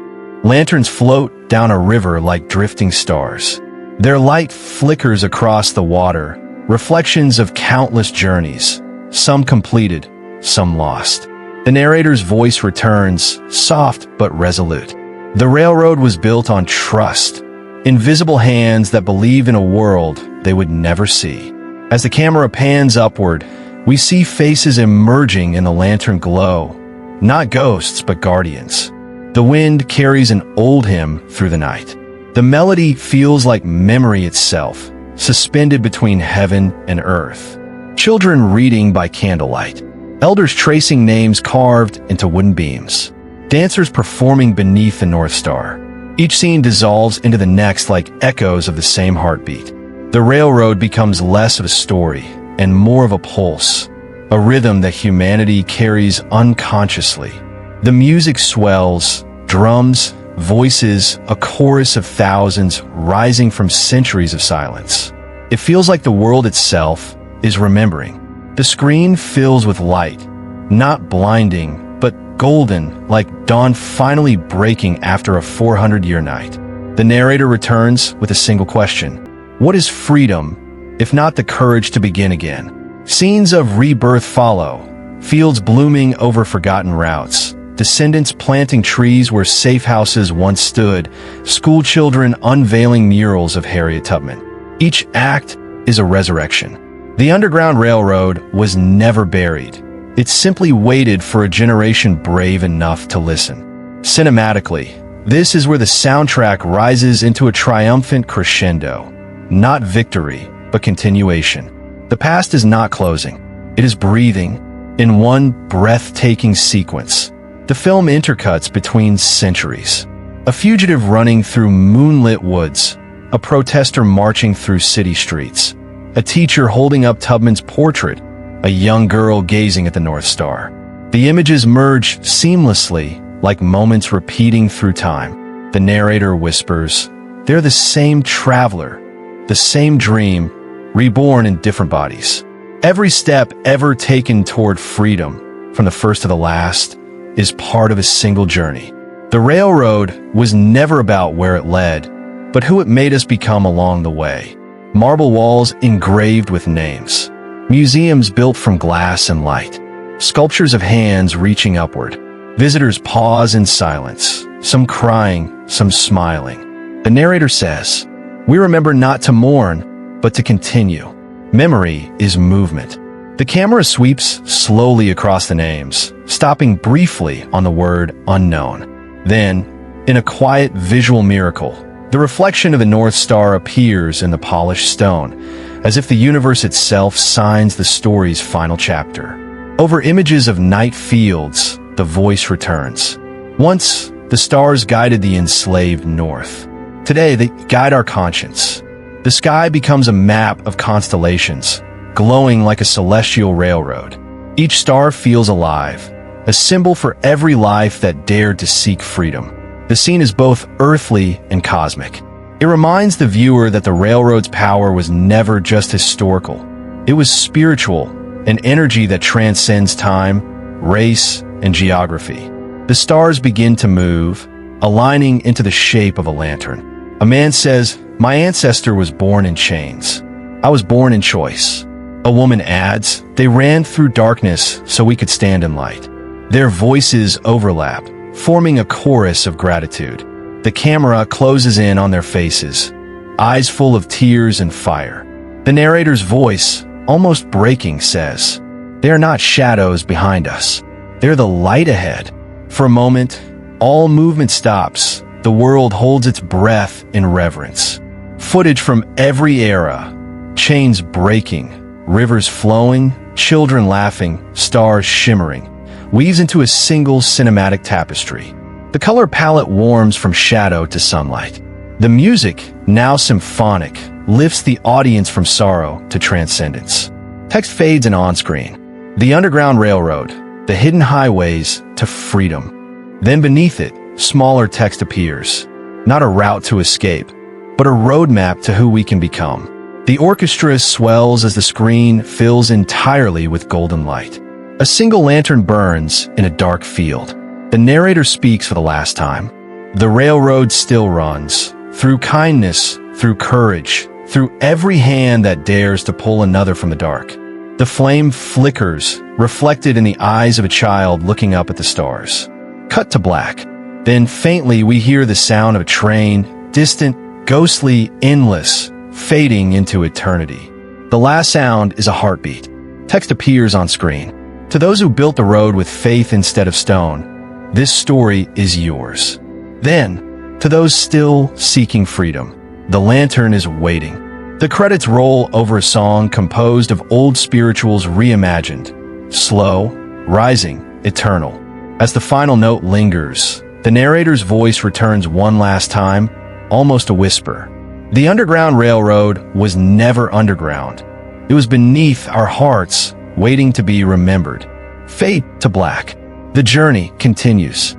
Lanterns float down a river like drifting stars. Their light flickers across the water, reflections of countless journeys, some completed, some lost. The narrator's voice returns, soft but resolute. The railroad was built on trust, invisible hands that believe in a world they would never see. As the camera pans upward, we see faces emerging in the lantern glow, not ghosts but guardians. The wind carries an old hymn through the night. The melody feels like memory itself, suspended between heaven and earth. Children reading by candlelight, elders tracing names carved into wooden beams, dancers performing beneath the North Star. Each scene dissolves into the next like echoes of the same heartbeat. The railroad becomes less of a story and more of a pulse, a rhythm that humanity carries unconsciously. The music swells, drums, voices, a chorus of thousands rising from centuries of silence. It feels like the world itself is remembering. The screen fills with light, not blinding, but golden, like dawn finally breaking after a 400-year night. The narrator returns with a single question. What is freedom, if not the courage to begin again? Scenes of rebirth follow, fields blooming over forgotten routes, descendants planting trees where safe houses once stood, school children unveiling murals of Harriet Tubman. Each act is a resurrection. The Underground Railroad was never buried. It simply waited for a generation brave enough to listen. Cinematically, this is where the soundtrack rises into a triumphant crescendo. Not victory, but continuation. The past is not closing. It is breathing in one breathtaking sequence. The film intercuts between centuries. A fugitive running through moonlit woods, a protester marching through city streets, a teacher holding up Tubman's portrait, a young girl gazing at the North Star. The images merge seamlessly, like moments repeating through time. The narrator whispers, "They're the same traveler, the same dream, reborn in different bodies." Every step ever taken toward freedom, from the first to the last, is part of a single journey. The railroad was never about where it led, but who it made us become along the way. Marble walls engraved with names. Museums built from glass and light. Sculptures of hands reaching upward. Visitors pause in silence, some crying, some smiling. The narrator says, "We remember not to mourn, but to continue." Memory is movement. The camera sweeps slowly across the names, stopping briefly on the word unknown. Then, in a quiet visual miracle, the reflection of the North Star appears in the polished stone, as if the universe itself signs the story's final chapter. Over images of night fields, the voice returns. Once, The stars guided the enslaved north. Today, they guide our conscience. The sky becomes a map of constellations, glowing like a celestial railroad. Each star feels alive, a symbol for every life that dared to seek freedom. The scene is both earthly and cosmic. It reminds the viewer that the railroad's power was never just historical. It was spiritual, an energy that transcends time, race, and geography. The stars begin to move, aligning into the shape of a lantern. A man says, "My ancestor was born in chains. I was born in choice." A woman adds, "They ran through darkness so we could stand in light." Their voices overlap, forming a chorus of gratitude. The camera closes in on their faces, eyes full of tears and fire. The narrator's voice, almost breaking, says, "They are not shadows behind us. They're the light ahead." For a moment, all movement stops. The world holds its breath in reverence. Footage from every era, chains breaking, rivers flowing, children laughing, stars shimmering, weaves into a single cinematic tapestry. The color palette warms from shadow to sunlight. The music, now symphonic, lifts the audience from sorrow to transcendence. Text fades in on-screen. The Underground Railroad, the hidden highways to freedom. Then beneath it, smaller text appears. Not a route to escape, but a roadmap to who we can become. The orchestra swells as the screen fills entirely with golden light. A single lantern burns in a dark field. The narrator speaks for the last time. The railroad still runs, through kindness, through courage, through every hand that dares to pull another from the dark. The flame flickers, reflected in the eyes of a child looking up at the stars. Cut to black. Then faintly we hear the sound of a train, distant, ghostly, endless, fading into eternity. The last sound is a heartbeat. Text appears on screen. To those who built the road with faith instead of stone, this story is yours. Then, to those still seeking freedom, the lantern is waiting. The credits roll over a song composed of old spirituals reimagined, slow, rising, eternal. As the final note lingers, the narrator's voice returns one last time, almost a whisper. The Underground Railroad was never underground. It was beneath our hearts, waiting to be remembered. Fade to black. The journey continues.